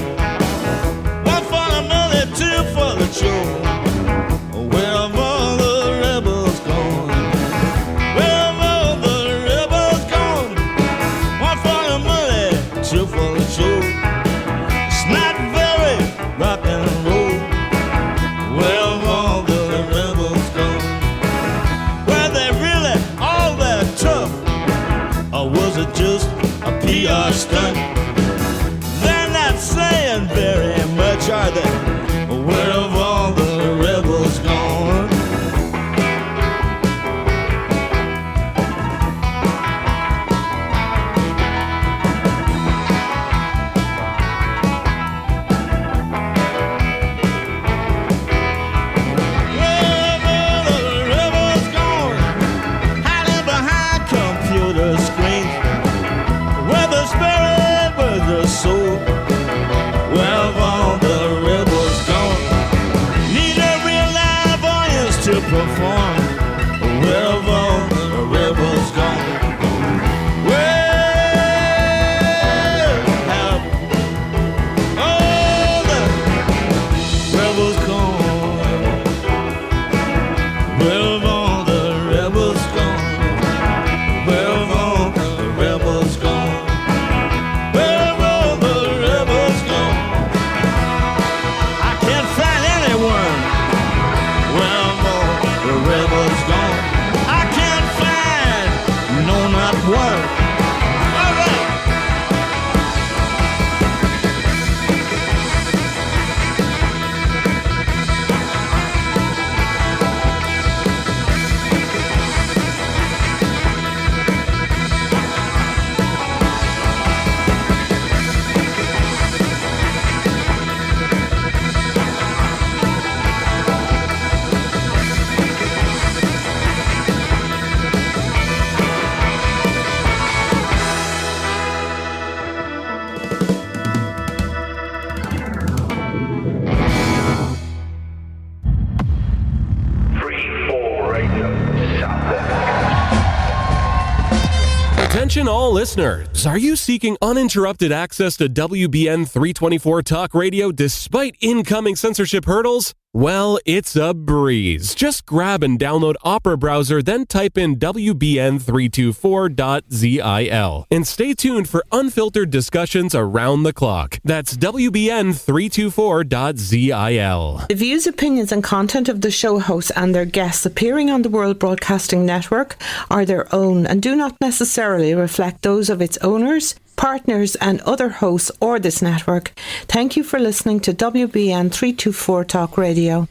One for the money, two for the show. Where have all the rebels gone? Where have all the rebels gone? One for the money, two for the show. It's not very rock and roll. Where have all the rebels gone? Were they really all that tough? Or was it just a PR stunt? Saying very much, are they? Where have all the rebels gone? Where have all the rebels gone? Hiding behind computer screens. Where the spirit, where the soul? Where have all the rebels gone? Need a real live audience to perform. Where have all the rebels gone? Where have all the rebels gone? Where have all the rebels gone? Where have all the rebels gone? Attention all listeners, are you seeking uninterrupted access to WBN 324 Talk Radio despite incoming censorship hurdles? Well, it's a breeze. Just grab and download Opera Browser, then type in WBN324.zil. And stay tuned for unfiltered discussions around the clock. That's WBN324.zil. The views, opinions, and content of the show hosts and their guests appearing on the World Broadcasting Network are their own and do not necessarily reflect those of its owners, partners and other hosts or this network. Thank you for listening to WBN 324 Talk Radio.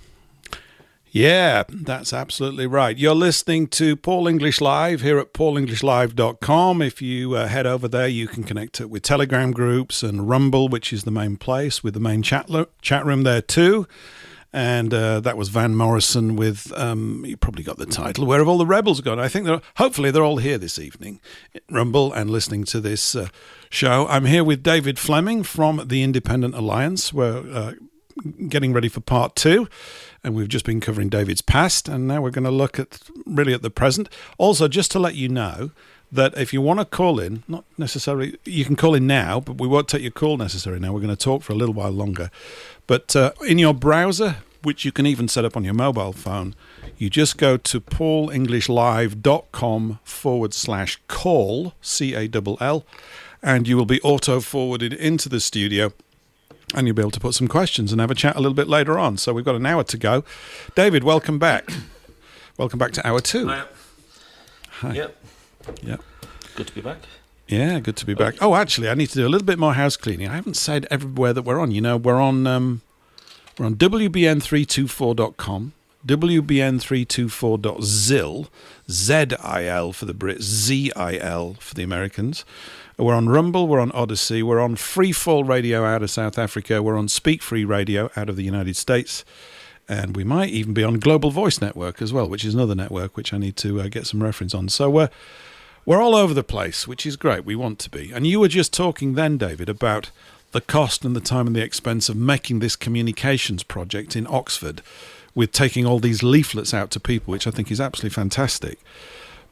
Yeah, that's absolutely right. You're listening to Paul English Live here at paulenglishlive.com. If you head over there, you can connect it with Telegram groups and Rumble, which is the main place, with the main chat room there too. And that was Van Morrison with, you probably got the title, Where Have All the Rebels Gone? I think hopefully they're all here this evening, Rumble, and listening to this show. I'm here with David Fleming from the Independent Alliance. We're getting ready for part 2, and we've just been covering David's past, and now we're going to look at the present. Also, just to let you know that if you want to call in, not necessarily, you can call in now, but we won't take your call necessarily now. We're going to talk for a little while longer. But in your browser, which you can even set up on your mobile phone, you just go to paulenglishlive.com/call, CALL, and you will be auto-forwarded into the studio, and you'll be able to put some questions and have a chat a little bit later on. So we've got an hour to go. David, welcome back. Welcome back to hour 2. Hi. Hi. Yep. Yep. Good to be back. Yeah, good to be back. Oh, actually, I need to do a little bit more house cleaning. I haven't said everywhere that we're on. You know, we're on WBN324.com, WBN324.zil, ZIL for the Brits, ZIL for the Americans. We're on Rumble, we're on Odyssey, we're on Freefall Radio out of South Africa, we're on Speak Free Radio out of the United States, and we might even be on Global Voice Network as well, which is another network which I need to get some reference on. So we're all over the place, which is great. We want to be. And you were just talking then, David, about the cost and the time and the expense of making this communications project in Oxford, with taking all these leaflets out to people, which I think is absolutely fantastic.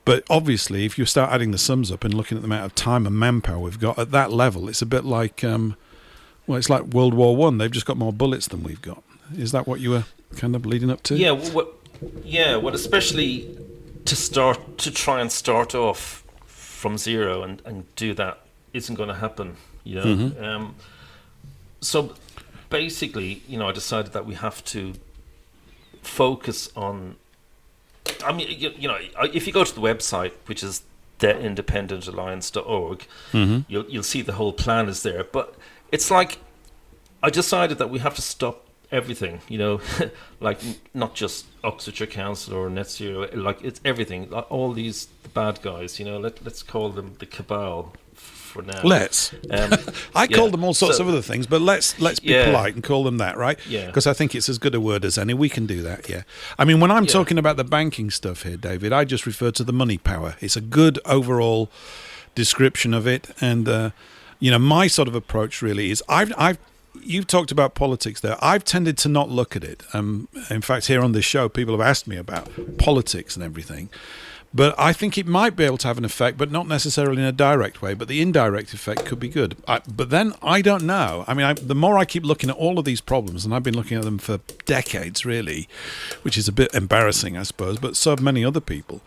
But obviously, if you start adding the sums up and looking at the amount of time and manpower we've got at that level, it's a bit like, it's like World War One. They've just got more bullets than we've got. Is that what you were kind of leading up to? Yeah. Well, especially to try and start off from zero and do that isn't going to happen. You know. Mm-hmm. So basically, I decided that we have to focus on. I mean, if you go to the website, which is theindependentalliance.org, mm-hmm. you'll see the whole plan is there. But it's like I decided that we have to stop everything, like not just Oxfordshire Council or Net Zero, like it's everything, like all these bad guys. Let's call them the cabal for now. I call them all sorts of other things, but let's be polite and call them that, right? Yeah. Because I think it's as good a word as any. We can do that, yeah. I mean, when I'm talking about the banking stuff here, David, I just refer to the money power. It's a good overall description of it, and my sort of approach really is you've talked about politics there. I've tended to not look at it. In fact, here on this show, people have asked me about politics and everything. But I think it might be able to have an effect, but not necessarily in a direct way. But the indirect effect could be good. But then I don't know. I mean, the more I keep looking at all of these problems, and I've been looking at them for decades, really, which is a bit embarrassing, I suppose, but so have many other people,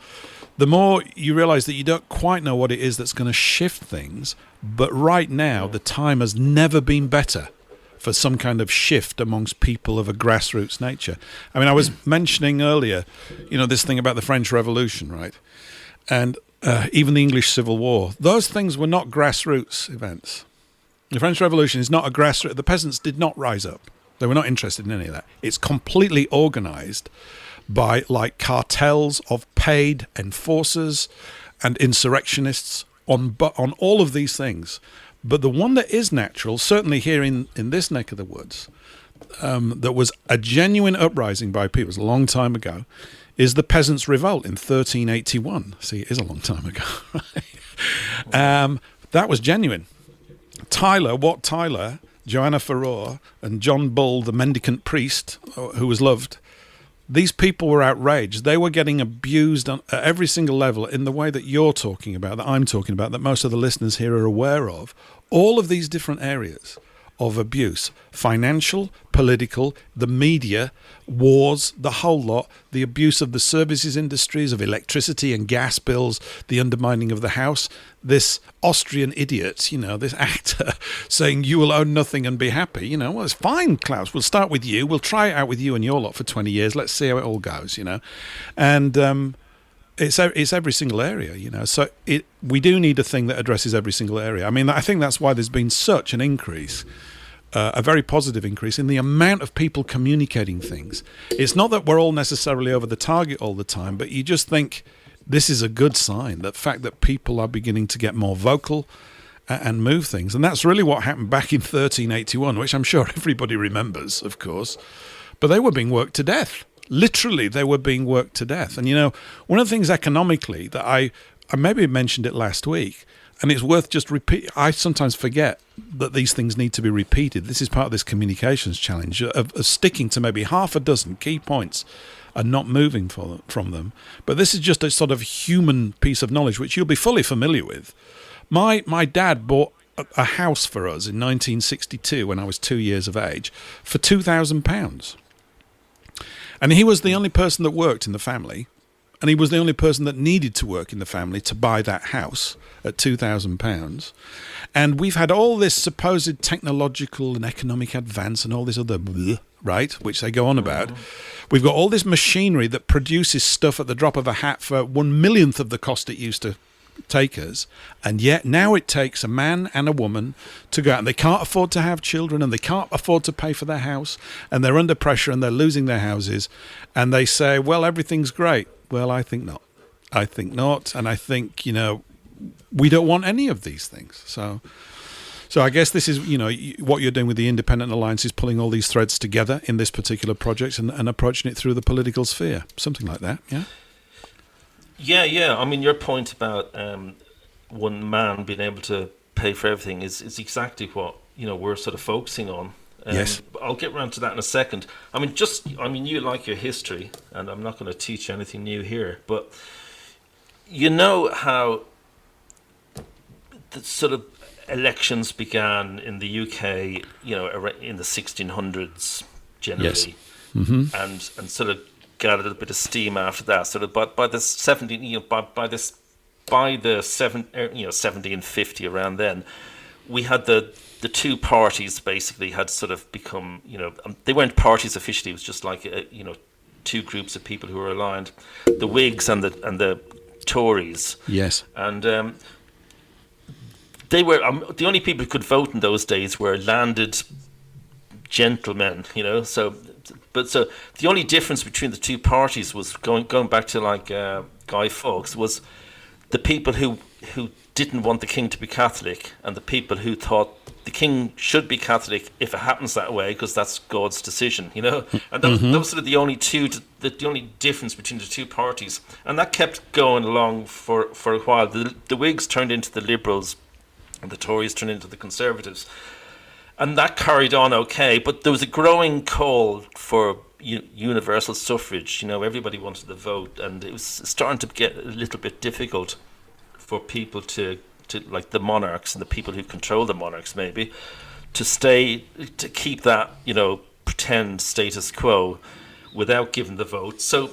the more you realize that you don't quite know what it is that's going to shift things. But right now, the time has never been better for some kind of shift amongst people of a grassroots nature. I mean, I was mentioning earlier, this thing about the French Revolution, right? And even the English Civil War. Those things were not grassroots events. The French Revolution is not a grassroots. The peasants did not rise up. They were not interested in any of that. It's completely organized by cartels of paid enforcers and insurrectionists on all of these things. But the one that is natural, certainly here in this neck of the woods, that was a genuine uprising by people, it was a long time ago, is the Peasants' Revolt in 1381. See, it is a long time ago. That was genuine. Tyler, Joanna Farrar, and John Bull, the mendicant priest, who was loved, these people were outraged. They were getting abused at every single level in the way that you're talking about, that I'm talking about, that most of the listeners here are aware of. All of these different areas of abuse. Financial, political, the media, wars, the whole lot, the abuse of the services industries, of electricity and gas bills, the undermining of the house. This Austrian idiot, this actor saying you will own nothing and be happy. Well, it's fine, Klaus. We'll start with you. We'll try it out with you and your lot for 20 years. Let's see how it all goes, And it's every single area, So we do need a thing that addresses every single area. I mean, I think that's why there's been such an increase, a very positive increase in the amount of people communicating things. It's not that we're all necessarily over the target all the time, but you just think this is a good sign, the fact that people are beginning to get more vocal and move things. And that's really what happened back in 1381, which I'm sure everybody remembers, of course. But they were being worked to death. Literally, they were being worked to death. And, one of the things economically that I maybe mentioned it last week, and it's worth just repeat. I sometimes forget that these things need to be repeated. This is part of this communications challenge of sticking to maybe half a dozen key points and not moving from them. But this is just a sort of human piece of knowledge, which you'll be fully familiar with. My dad bought a house for us in 1962 when I was 2 years of age for £2,000. And he was the only person that worked in the family, and he was the only person that needed to work in the family to buy that house at £2,000. And we've had all this supposed technological and economic advance and all this other right, which they go on about. We've got all this machinery that produces stuff at the drop of a hat for 1/1,000,000th of the cost it used to take us, and yet now it takes a man and a woman to go out, and they can't afford to have children, and they can't afford to pay for their house, and they're under pressure and they're losing their houses, and they say, well, everything's great. Well, I think not, and I think we don't want any of these things. So I guess this is what you're doing with the Independent Alliance is pulling all these threads together in this particular project and approaching it through the political sphere, something like that. Yeah. I mean, your point about one man being able to pay for everything is exactly what we're sort of focusing on. Yes, I'll get around to that in a second. I mean, you like your history, and I'm not going to teach you anything new here, but how the sort of elections began in the UK, in the 1600s generally, yes. Mm-hmm. and sort of got a little bit of steam after that. Sort of, but by the 1750 around then, we had the two parties basically had sort of become, they weren't parties officially. It was just like two groups of people who were aligned, the Whigs and the Tories. Yes, and they were the only people who could vote in those days were landed gentlemen. So the only difference between the two parties was going back to like Guy Fawkes, was the people who didn't want the king to be Catholic and the people who thought the king should be Catholic if it happens that way because that's God's decision, and that was sort of the only difference between the two parties, and that kept going along for a while. The Whigs turned into the Liberals and the Tories turned into the Conservatives. And that carried on okay, but there was a growing call for universal suffrage. Everybody wanted to vote, and it was starting to get a little bit difficult for people to like the monarchs and the people who control the monarchs maybe, to keep that, pretend status quo without giving the vote. So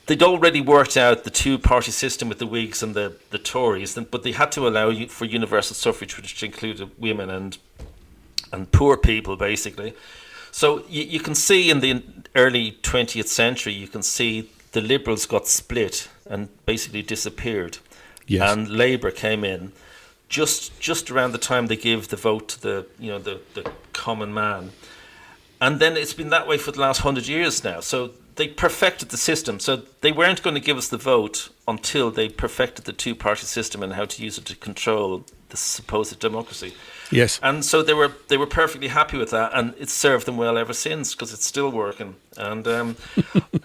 they'd already worked out the two-party system with the Whigs and the Tories, but they had to allow for universal suffrage, which included women and poor people, basically. So you can see in the early 20th century, you can see the Liberals got split and basically disappeared. Yes. And Labour came in just around the time they gave the vote to the common man. And then it's been that way for the last 100 years now. So they perfected the system. So they weren't going to give us the vote until they perfected the two-party system and how to use it to control the supposed democracy. Yes. And so they were perfectly happy with that, and it's served them well ever since because it's still working. And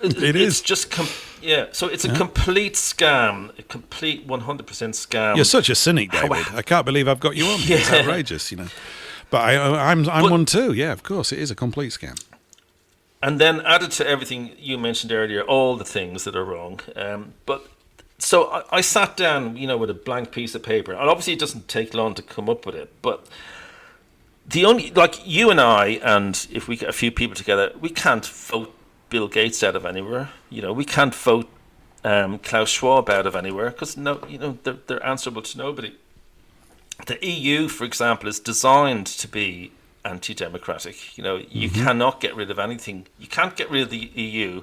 it's just so it's a complete scam, a complete 100% scam. You're such a cynic, David. I can't believe I've got you on. It's outrageous, But I'm one too. Yeah, of course, it is a complete scam. And then added to everything you mentioned earlier, all the things that are wrong. So I sat down, with a blank piece of paper, and obviously it doesn't take long to come up with it, but the only, like you and I, and if we get a few people together, we can't vote Bill Gates out of anywhere. We can't vote Klaus Schwab out of anywhere because they're answerable to nobody. The EU, for example, is designed to be anti-democratic. You cannot get rid of anything. You can't get rid of the EU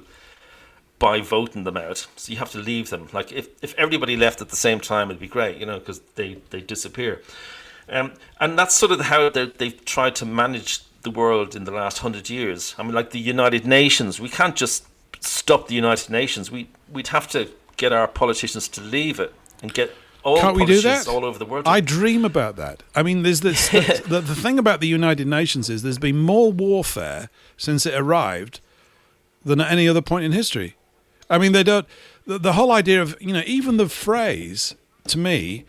by voting them out. So you have to leave them. Like if everybody left at the same time, it'd be great, because they disappear. And that's sort of how they've tried to manage the world in the last 100 years. I mean, like the United Nations, we can't just stop the United Nations. We'd have to get our politicians to leave it and get all Can't we do that? All over the world. I dream about that. I mean, there's this. The thing about the United Nations is there's been more warfare since it arrived than at any other point in history. I mean, they don't. The whole idea of even the phrase to me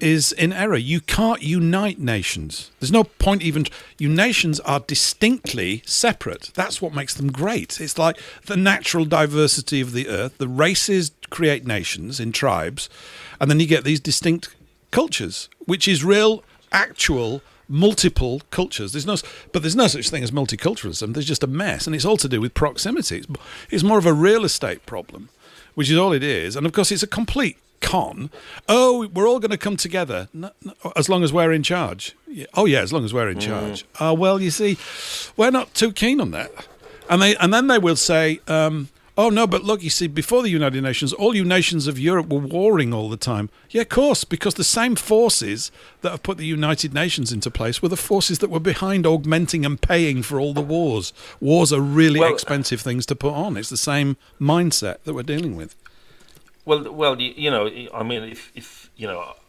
is in error. You can't unite nations. There's no point even. Nations are distinctly separate. That's what makes them great. It's like the natural diversity of the earth. The races create nations in tribes, and then you get these distinct cultures, which is real, actual, multiple cultures. There's no such thing as multiculturalism. There's just a mess, and it's all to do with proximity. It's more of a real estate problem, which is all it is. And of course, it's a complete con. Oh, we're all going to come together as long as we're in charge. Oh yeah, as long as we're in charge. Well, you see, we're not too keen on that. And then they will say, oh no, but look, you see, before the United Nations, all you nations of Europe were warring all the time. Yeah, of course, because the same forces that have put the United Nations into place were the forces that were behind augmenting and paying for all the wars. Wars are really expensive things to put on. It's the same mindset that we're dealing with. Well, I mean, if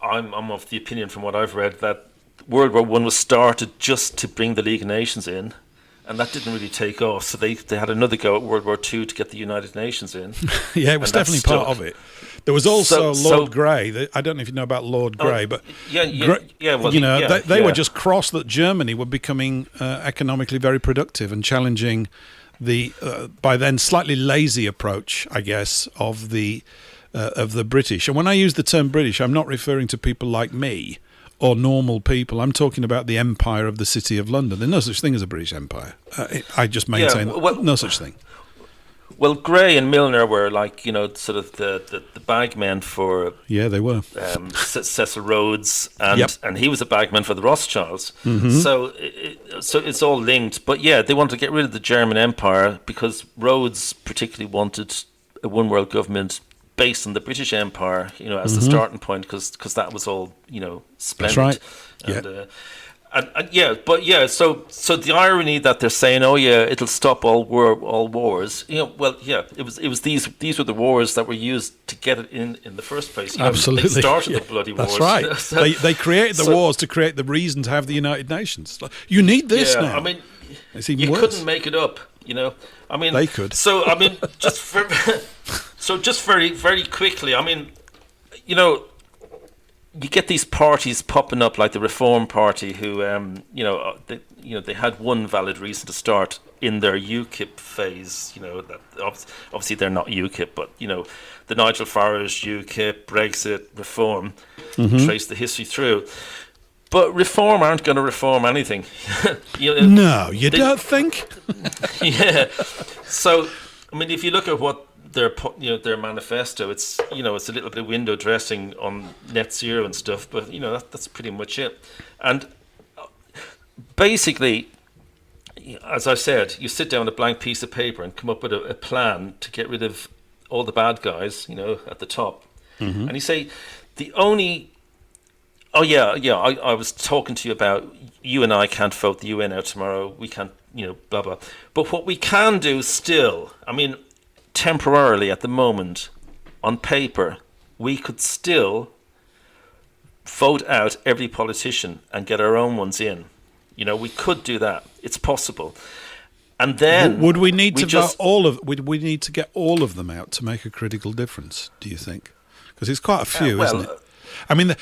I'm of the opinion from what I've read that World War I was started just to bring the League of Nations in, and that didn't really take off. So they had another go at World War II to get the United Nations in. Yeah, it was definitely part of it. There was also Lord Grey. I don't know if you know about Lord Grey, but they were just cross that Germany were becoming economically very productive and challenging the by then slightly lazy approach, I guess, of the British. And when I use the term British, I'm not referring to people like me or normal people. I'm talking about the empire of the City of London. There's no such thing as a British empire. I just maintain no such thing. Well, Grey and Milner were like, sort of the bagmen for... Yeah, they were. Cecil Rhodes, and he was a bagman for the Rothschilds. Mm-hmm. So it's all linked. But yeah, they wanted to get rid of the German Empire because Rhodes particularly wanted a one world government based on the British Empire, as the starting point, because that was all, splendid. That's right. So the irony that they're saying, oh yeah, it'll stop all wars. It was these were the wars that were used to get it in the first place. Absolutely, they started the bloody wars. That's right. They created the wars to create the reason to have the United Nations. You need this now. I mean, it's even worse. Couldn't make it up. I mean, they could. So I mean, just very very quickly. I mean, you get these parties popping up like the Reform Party, who they had one valid reason to start in their UKIP phase. That obviously they're not UKIP, but the Nigel Farage UKIP, Brexit, Reform, trace the history through. But Reform aren't going to reform anything. No, you don't think? Yeah. So I mean, if you look at what their manifesto, it's it's a little bit of window dressing on net zero and stuff, but that's pretty much it. And basically, as I said, you sit down with a blank piece of paper and come up with a plan to get rid of all the bad guys, at the top, and you say the only. Oh yeah. I was talking to you about you and I can't vote the UN out tomorrow. We can't, blah blah. But what we can do still, I mean, temporarily at the moment, on paper, we could still vote out every politician and get our own ones in. We could do that. It's possible. And then would we need to vote would we need to get all of them out to make a critical difference? Do you think? Because it's quite a few, isn't it? I mean.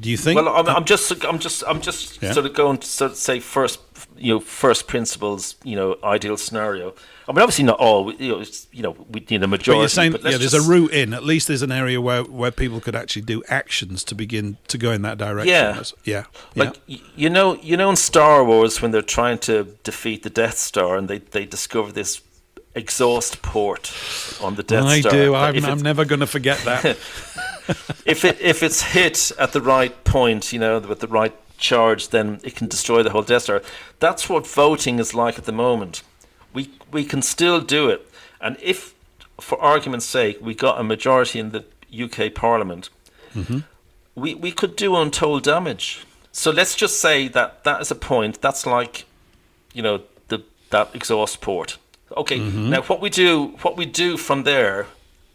Do you think? Well, I'm just sort of going to sort of say first principles, ideal scenario. I mean, obviously not all. We need a majority. But you're saying, there's a route in. At least there's an area where people could actually do actions to begin to go in that direction. Yeah. Like in Star Wars, when they're trying to defeat the Death Star, and they discover this exhaust port on the Death Star. I do. I'm never going to forget that. If it's hit at the right point, with the right charge, then it can destroy the whole Death Star. That's what voting is like at the moment. We can still do it, and if, for argument's sake, we got a majority in the UK Parliament, we could do untold damage. So let's just say that is a point. That's like, that exhaust port. Okay, now what we do from there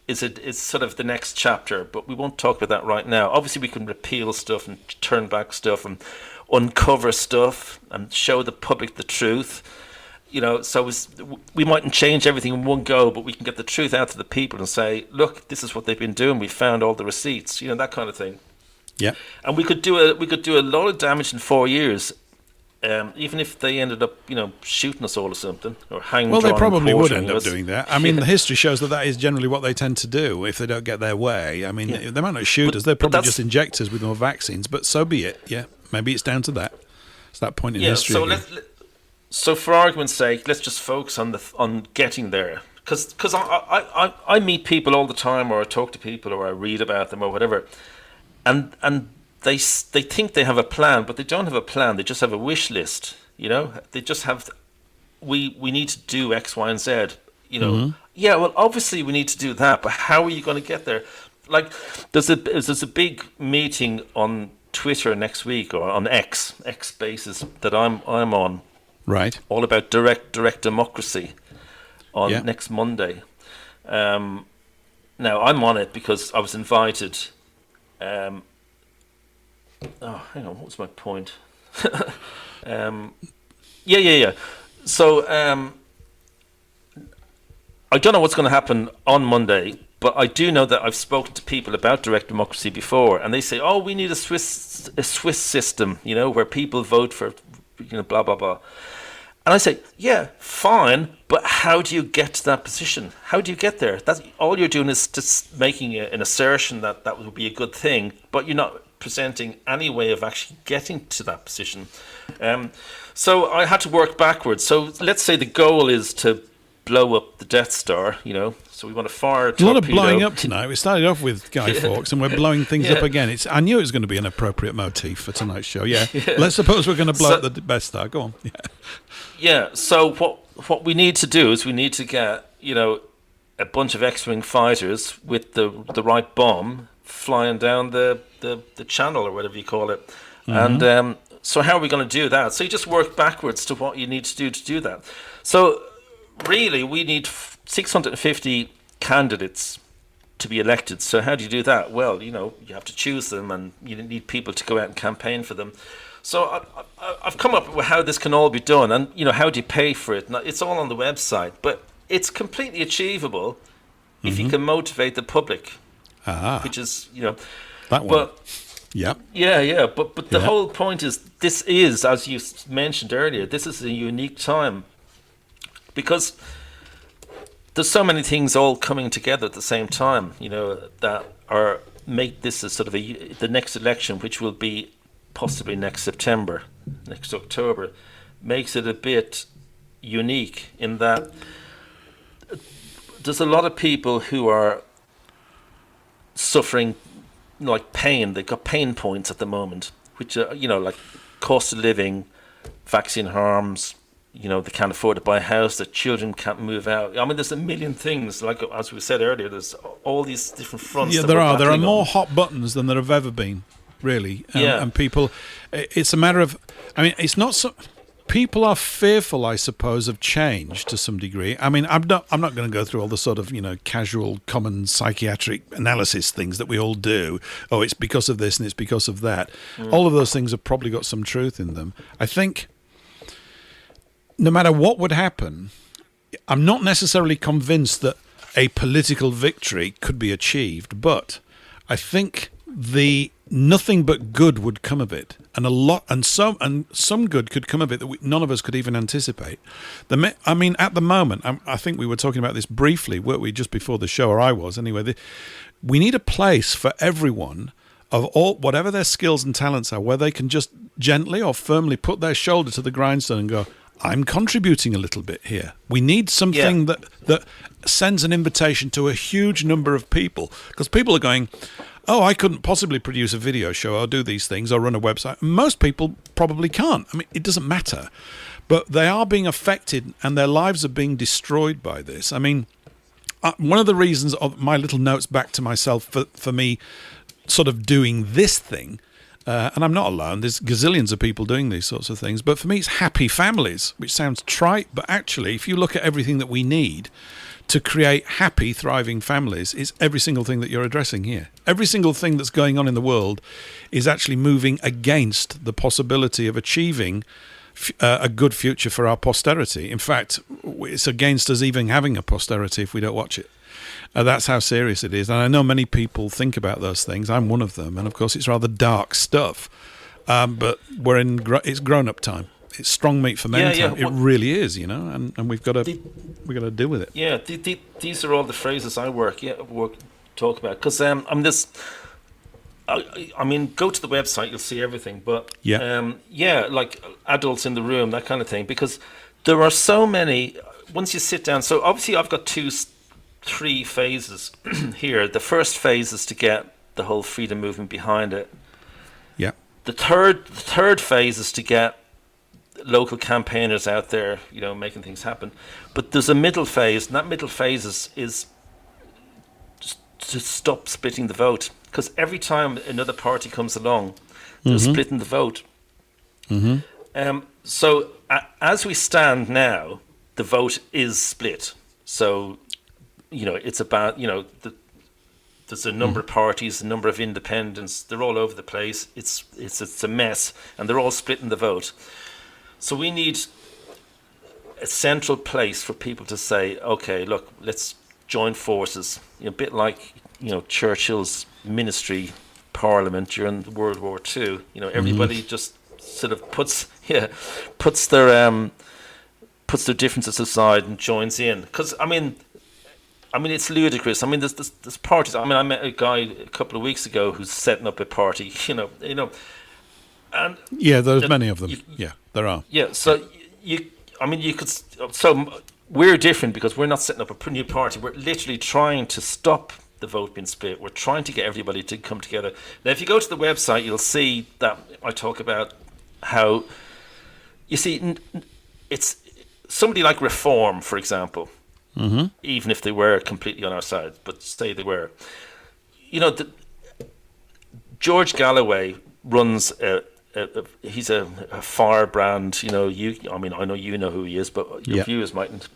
is sort of the next chapter, but we won't talk about that right now. Obviously, we can repeal stuff and turn back stuff and uncover stuff and show the public the truth. So we mightn't change everything in one go, but we can get the truth out to the people and say, look, this is what they've been doing. We found all the receipts, that kind of thing. Yeah. And we could do a lot of damage in 4 years. Even if they ended up, shooting us all or something, or hanging. Well, they probably would end up doing that. I mean, the history shows that is generally what they tend to do if they don't get their way. I mean, they might not shoot us; they're probably just inject us with more vaccines. But so be it. Yeah, maybe it's down to that. It's that point in history. So for argument's sake, let's just focus on getting there. Because I meet people all the time, or I talk to people, or I read about them, or whatever, and they think they have a plan, but they don't have a plan. They just have a wish list. They just have. We need to do X, Y, and Z. Yeah. Well, obviously we need to do that, but how are you going to get there? Like, there's a big meeting on Twitter next week, or on X basis, that I'm on. Right. All about direct democracy on next Monday. Now I'm on it because I was invited. Hang on, what was my point? Yeah. So I don't know what's going to happen on Monday, but I do know that I've spoken to people about direct democracy before, and they say, "Oh, we need a Swiss system, where people vote for, blah blah blah." And I say, yeah, fine, but how do you get to that position? How do you get there? That's all you're doing is just making an assertion that would be a good thing, but you're not presenting any way of actually getting to that position. So I had to work backwards. So let's say the goal is to blow up the Death Star, So we want to fire a torpedo. A lot of blowing up tonight. We started off with Guy Fawkes, and we're blowing things up again. I knew it was going to be an appropriate motif for tonight's show. Yeah. Let's suppose we're going to blow up the Death Star. Go on. Yeah. So what we need to do is we need to get a bunch of X-wing fighters with the right bomb flying down the channel, or whatever you call it. And so how are we going to do that? So you just work backwards to what you need to do that. So really, we need 650 candidates to be elected. So how do you do that? Well, you have to choose them, and you need people to go out and campaign for them. So I've come up with how this can all be done, and how do you pay for it? Now, it's all on the website, but it's completely achievable if you can motivate the public, which is that one. But yeah, but the whole point is, this is, as you mentioned earlier, this is a unique time because there's so many things all coming together at the same time, that make this a sort of the next election, which will be possibly next September, next October, makes it a bit unique in that there's a lot of people who are suffering like pain. They've got pain points at the moment, which are, like cost of living, vaccine harms, they can't afford to buy a house, their children can't move out. I mean, there's a million things, like as we said earlier, there's all these different fronts. Yeah, there are more hot buttons than there have ever been, really. And people, it's a matter of, it's not so, people are fearful, I suppose, of change to some degree. I'm not going to go through all the sort of, casual, common psychiatric analysis things that we all do. Oh, it's because of this and it's because of that. All of those things have probably got some truth in them. I think no matter what would happen, I'm not necessarily convinced that a political victory could be achieved, but I think the nothing but good would come of it, and some good could come of it that none of us could even anticipate. I mean, at the moment, I think we were talking about this briefly, weren't we, just before the show, or I was anyway. We need a place for everyone of all, whatever their skills and talents are, where they can just gently or firmly put their shoulder to the grindstone and go, I'm contributing a little bit here. We need something that sends an invitation to a huge number of people, because people are going, oh, I couldn't possibly produce a video show or do these things or run a website. Most people probably can't. I mean, it doesn't matter. But they are being affected and their lives are being destroyed by this. I mean, one of the reasons of my little notes back to myself for me sort of doing this thing, and I'm not alone, there's gazillions of people doing these sorts of things, but for me it's happy families, which sounds trite, but actually if you look at everything that we need to create happy, thriving families, is every single thing that you're addressing here. Every single thing that's going on in the world is actually moving against the possibility of achieving a good future for our posterity. In fact, it's against us even having a posterity if we don't watch it. That's how serious it is. And I know many people think about those things. I'm one of them. And of course, it's rather dark stuff. But it's grown-up time. It's strong meat for men time. It really is, and we've got to deal with it. Yeah, these are all the phrases I talk about. Because I mean, go to the website, you'll see everything. But like adults in the room, that kind of thing. Because there are so many. Once you sit down, so obviously I've got 3 phases here. The first phase is to get the whole freedom movement behind it. Yeah. The third phase is to get local campaigners out there, making things happen. But there's a middle phase, and that middle phase is just to stop splitting the vote. Because every time another party comes along, they're splitting the vote. Mm-hmm. So as we stand now, the vote is split. So, it's about, there's a number of parties, a number of independents. They're all over the place. It's a mess, and they're all splitting the vote. So we need a central place for people to say, okay, look, let's join forces. A bit like, Churchill's ministry parliament during World War II. Everybody just sort of puts their differences aside and joins in. Because I mean, it's ludicrous. I mean, there's parties. I mean, I met a guy a couple of weeks ago who's setting up a party. And there's many of them. There are. Yeah, so you could. So we're different because we're not setting up a new party. We're literally trying to stop the vote being split. We're trying to get everybody to come together. Now, if you go to the website, you'll see that I talk about how, you see, it's somebody like Reform, for example. Mm-hmm. Even if they were completely on our side, but say they were, George Galloway runs he's a firebrand. I know you know who he is, but your viewers mightn't.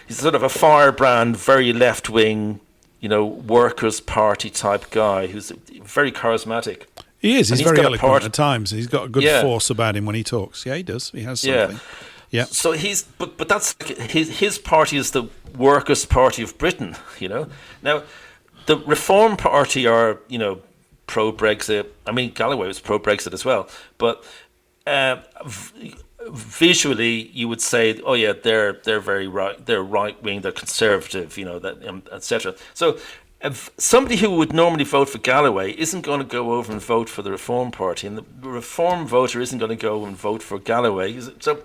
He's sort of a firebrand, very left wing, Workers' Party type guy who's very charismatic. He is. He's very eloquent at times. He's got a good force about him when he talks. Yeah, he does. He has something. Yeah. So but that's his party is the Workers' Party of Britain. Now the Reform Party are pro-Brexit. I mean, Galloway was pro-Brexit as well, but visually you would say, oh yeah, they're very right, they're right-wing, they're conservative, etc. So if somebody who would normally vote for Galloway isn't going to go over and vote for the Reform Party, and the Reform voter isn't going to go and vote for Galloway. So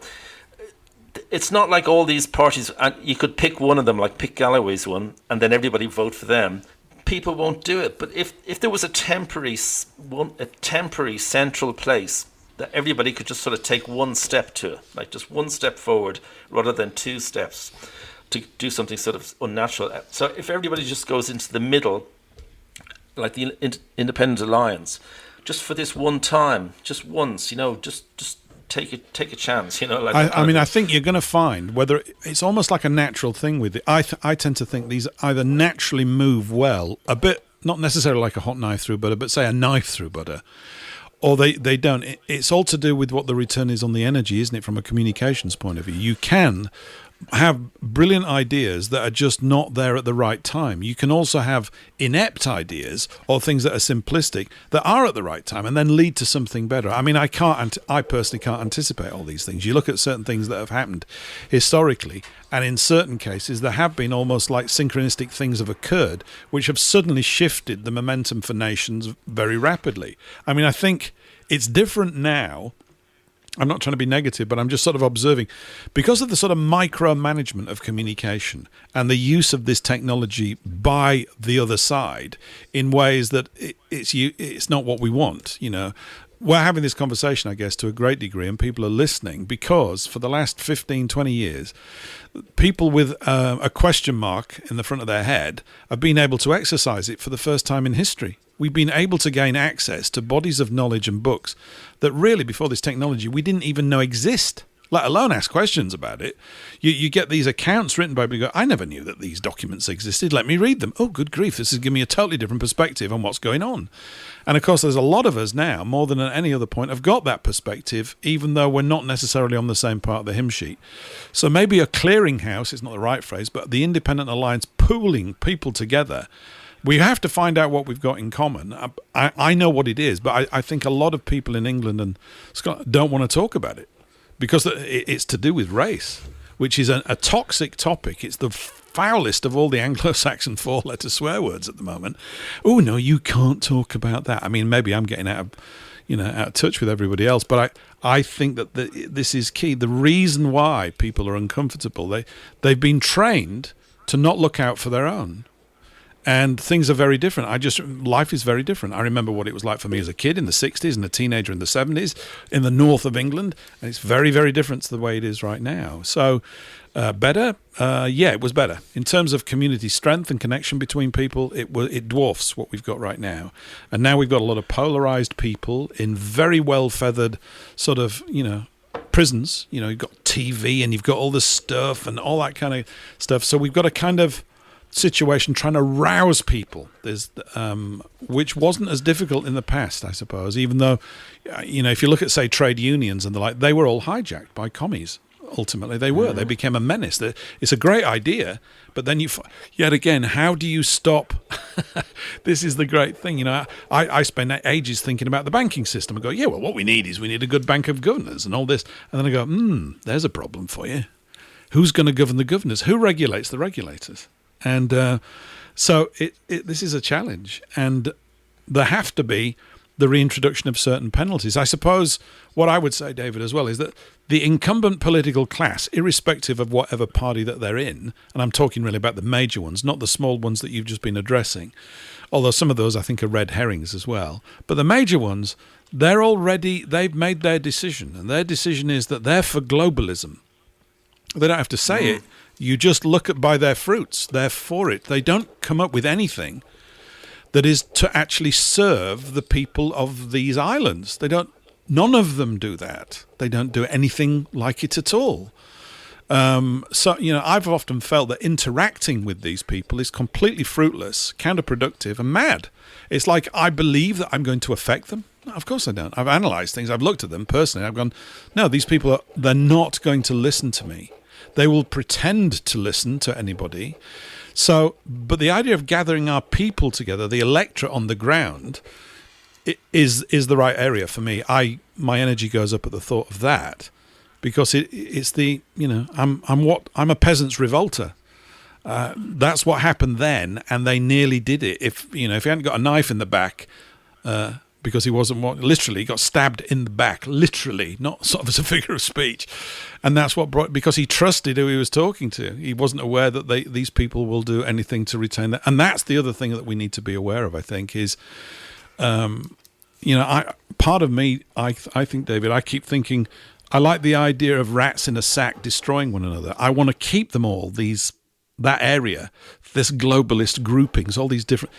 it's not like all these parties, and you could pick one of them, like pick Galloway's one, and then everybody vote for them. People won't do it. But if there was a temporary central place that everybody could just sort of take one step to, like just one step forward rather than 2 steps to do something sort of unnatural. So if everybody just goes into the middle, like the Independent Alliance, just for this one time, just once, just take a chance, I think you're going to find whether it's almost like a natural thing with it. I tend to think these either naturally move well, a bit, not necessarily like a hot knife through butter, but say a knife through butter, or they don't. It's all to do with what the return is on the energy, isn't it, from a communications point of view? You can have brilliant ideas that are just not there at the right time. You can also have inept ideas or things that are simplistic that are at the right time and then lead to something better. I mean, I personally can't anticipate all these things. You look at certain things that have happened historically, and in certain cases there have been almost like synchronistic things have occurred which have suddenly shifted the momentum for nations very rapidly. I mean, I think it's different now. I'm not trying to be negative, but I'm just sort of observing, because of the sort of micromanagement of communication and the use of this technology by the other side in ways that it's not what we want. You know, we're having this conversation, I guess, to a great degree, and people are listening because for the last 15, 20 years, people with a question mark in the front of their head have been able to exercise it for the first time in history. We've been able to gain access to bodies of knowledge and books that really, before this technology, we didn't even know exist, let alone ask questions about it. You get these accounts written by people who go, I never knew that these documents existed. Let me read them. Oh, good grief, this is giving me a totally different perspective on what's going on. And, of course, there's a lot of us now, more than at any other point, have got that perspective, even though we're not necessarily on the same part of the hymn sheet. So maybe a clearinghouse is not the right phrase, but the Independent Alliance pooling people together. We have to find out what we've got in common. I know what it is, but I think a lot of people in England and Scotland don't want to talk about it because it's to do with race, which is a toxic topic. It's the foulest of all the Anglo-Saxon four-letter swear words at the moment. Oh, no, you can't talk about that. I mean, maybe I'm getting out of touch with everybody else, but I think that this is key. The reason why people are uncomfortable, they've been trained to not look out for their own. And things are very different. Life is very different. I remember what it was like for me as a kid in the 60s and a teenager in the 70s in the north of England. And it's very, very different to the way it is right now. So better? Yeah, it was better. In terms of community strength and connection between people, it dwarfs what we've got right now. And now we've got a lot of polarized people in very well-feathered sort of, prisons. You've got TV and you've got all this stuff and all that kind of stuff. So we've got a kind of situation trying to rouse people, which wasn't as difficult in the past, I suppose, even though, if you look at, say, trade unions and the like, they were all hijacked by commies. Ultimately, they were. They became a menace. It's a great idea, but then yet again, how do you stop? This is the great thing. I spend ages thinking about the banking system. I go, yeah, well, what we need a good bank of governors and all this. And then I go, there's a problem for you. Who's going to govern the governors? Who regulates the regulators? And so this is a challenge, and there have to be the reintroduction of certain penalties. I suppose what I would say, David, as well, is that the incumbent political class, irrespective of whatever party that they're in, and I'm talking really about the major ones, not the small ones that you've just been addressing, although some of those I think are red herrings as well, but the major ones, they've made their decision, and their decision is that they're for globalism. They don't have to say it. You just look by their fruits. They're for it. They don't come up with anything that is to actually serve the people of these islands. None of them do that. They don't do anything like it at all. So, I've often felt that interacting with these people is completely fruitless, counterproductive, and mad. It's like I believe that I'm going to affect them. No, of course I don't. I've analysed things. I've looked at them personally. I've gone, no, these people they're not going to listen to me. They will pretend to listen to anybody. So, but the idea of gathering our people together, the electorate on the ground, is the right area for me. My energy goes up at the thought of that, because it's the I'm a peasants' revolter. That's what happened then, and they nearly did it. If he hadn't got a knife in the back. Because he literally got stabbed in the back, literally, not sort of as a figure of speech. And that's what because he trusted who he was talking to. He wasn't aware that these people will do anything to retain that. And that's the other thing that we need to be aware of, I think, is, part of me, I think, David, I keep thinking, I like the idea of rats in a sack destroying one another. I want to keep them all, that area, this globalist groupings, all these different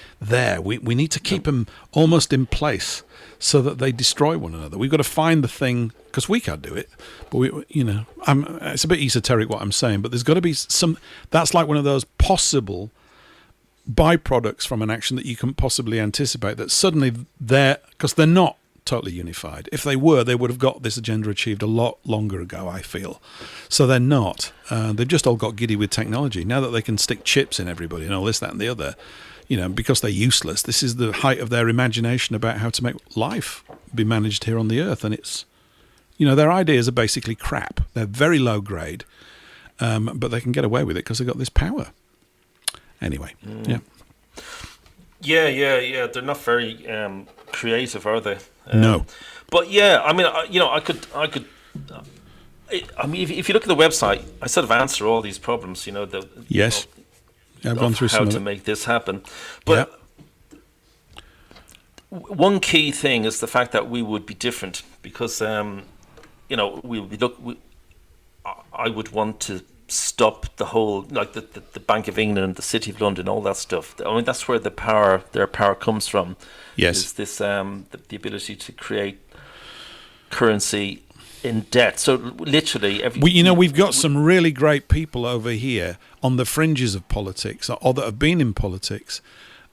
we need to keep them almost in place so that they destroy one another. We've got to find the thing, because we can't do it, but it's a bit esoteric what I'm saying, but there's got to be that's like one of those possible byproducts from an action that you can possibly anticipate, that suddenly because they're not totally unified. If they were, they would have got this agenda achieved a lot longer ago, I feel. So they're not. They've just all got giddy with technology. Now that they can stick chips in everybody and all this, that and the other, because they're useless, this is the height of their imagination about how to make life be managed here on the earth. And it's, their ideas are basically crap. They're very low grade, but they can get away with it because they've got this power. Anyway, yeah. Yeah. They're not very creative, are they? No. But yeah, I mean, I could. I mean, if you look at the website, I sort of answer all these problems. Yes. I've gone through how some to make this happen. But one key thing is the fact that we would be different because, I would want to stop the whole, like the Bank of England and the City of London, all that stuff. I mean, that's where their power comes from. Yes. Is this the ability to create currency in debt? So literally, we've got some really great people over here on the fringes of politics, or that have been in politics,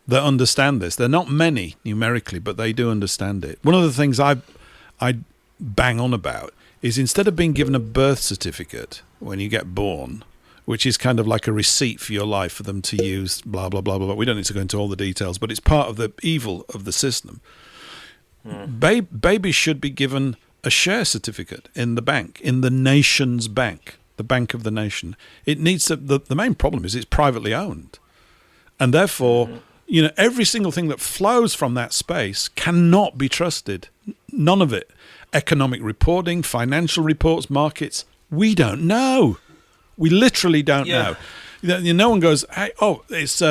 that understand this. They're not many numerically, but they do understand it. One of the things I bang on about is instead of being given a birth certificate when you get born, which is kind of like a receipt for your life for them to use, blah, blah, blah, blah. We don't need to go into all the details, but it's part of the evil of the system. Babies should be given a share certificate in the bank, in the nation's bank, the bank of the nation. It needs to, the main problem is it's privately owned. And therefore, every single thing that flows from that space cannot be trusted. None of it. Economic reporting, financial reports, markets, we don't know. We literally don't know. No one goes, hey, it's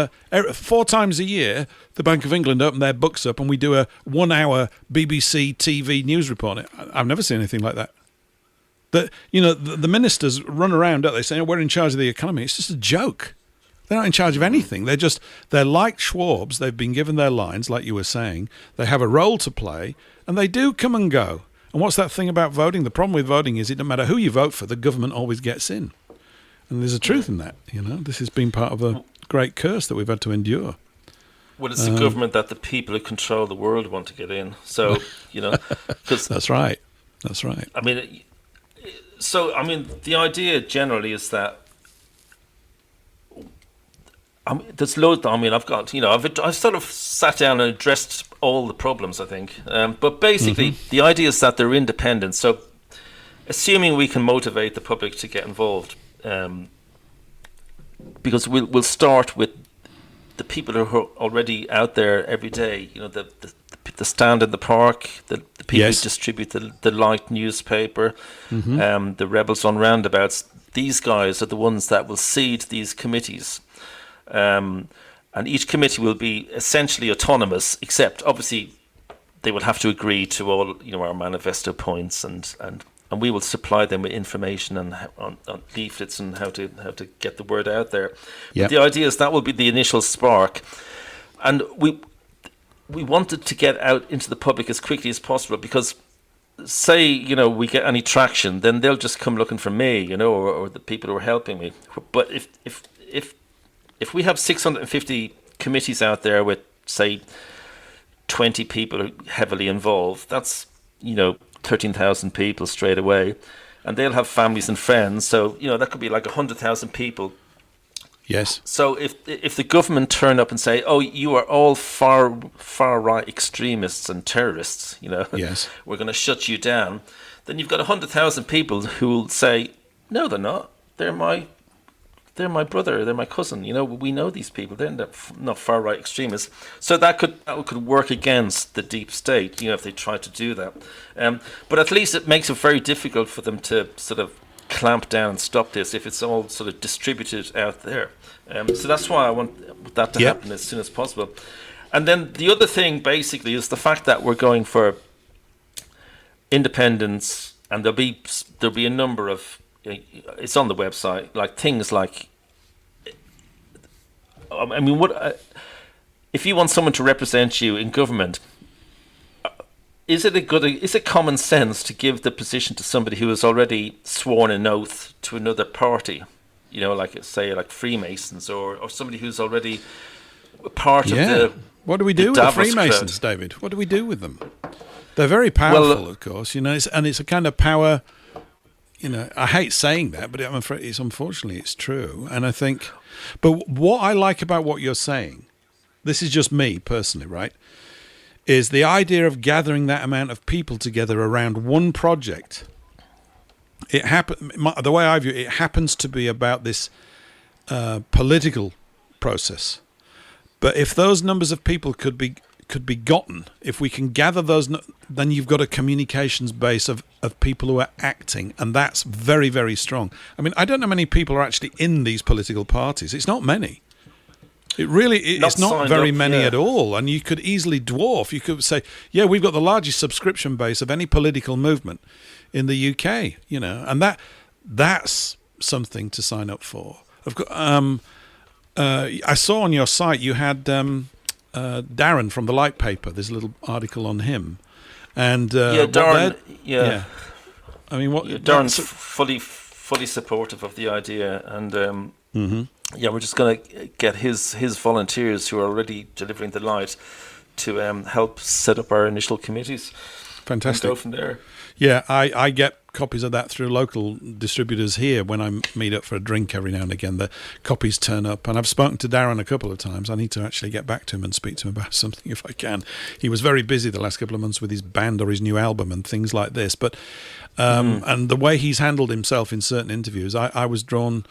4 times a year the Bank of England open their books up and we do a 1-hour BBC TV news report. I've never seen anything like that. The ministers run around, don't they, saying, we're in charge of the economy. It's just a joke. They're not in charge of anything. They're like Schwabs. They've been given their lines, like you were saying. They have a role to play, and they do come and go. And what's that thing about voting? The problem with voting is it doesn't matter who you vote for, the government always gets in. And there's a truth in that. This has been part of a great curse that we've had to endure. Well, it's the government that the people who control the world want to get in. So, because That's right. I mean, the idea generally is that there's loads. I mean, I've sort of sat down and addressed all the problems, I think. But basically, the idea is that they're independent. So, assuming we can motivate the public to get involved, because we'll start with the people who are already out there every day. The stand in the park, the people who distribute the light newspaper, the rebels on roundabouts. These guys are the ones that will seed these committees. And each committee will be essentially autonomous, except obviously they will have to agree to all our manifesto points, and we will supply them with information and on leaflets and how to get the word out there. But the idea is that will be the initial spark, and we wanted to get out into the public as quickly as possible, because say we get any traction, then they'll just come looking for me, or the people who are helping me. But if we have 650 committees out there with, say, 20 people heavily involved, that's 13,000 people straight away, and they'll have families and friends. So that could be like 100,000 people. Yes. So if the government turn up and say, "Oh, you are all far right extremists and terrorists," yes, we're going to shut you down, then you've got 100,000 people who will say, "No, they're not. They're my brother, they're my cousin. We know these people. They're not far right extremists." So that could work against the deep state, if they try to do that. But at least it makes it very difficult for them to sort of clamp down and stop this if it's all sort of distributed out there. So that's why I want that to happen as soon as possible. And then the other thing basically is the fact that we're going for independence, and there'll be a number of, it's on the website, like things like, I mean, if you want someone to represent you in government, is it common sense to give the position to somebody who has already sworn an oath to another party, like say like Freemasons, or somebody who's already part of the What do we do with the Davos Freemasons, crowd? David? What do we do with them? They're very powerful, of course, it's a kind of power. I hate saying that, but I'm afraid unfortunately it's true. And I think, but what I like about what you're saying, this is just me personally, right, is the idea of gathering that amount of people together around one project. The way I view it, it happens to be about this political process. But if those numbers of people could be gotten, if we can gather those, then you've got a communications base of people who are acting, and that's very, very strong. I mean, I don't know many people are actually in these political parties. It's not many. It's not very many at all, and you could easily dwarf. You could say, yeah, we've got the largest subscription base of any political movement in the UK, and that's something to sign up for. I saw on your site you had Darren from the Light Paper. There's a little article on him, and Darren. I mean, Darren's fully supportive of the idea, and we're just going to get his volunteers who are already delivering the light to help set up our initial committees. Fantastic. And go from there. Yeah, I get copies of that through local distributors here when I meet up for a drink every now and again. The copies turn up, and I've spoken to Darren a couple of times. I need to actually get back to him and speak to him about something if I can. He was very busy the last couple of months with his band or his new album and things like this. But and the way he's handled himself in certain interviews, I was drawn.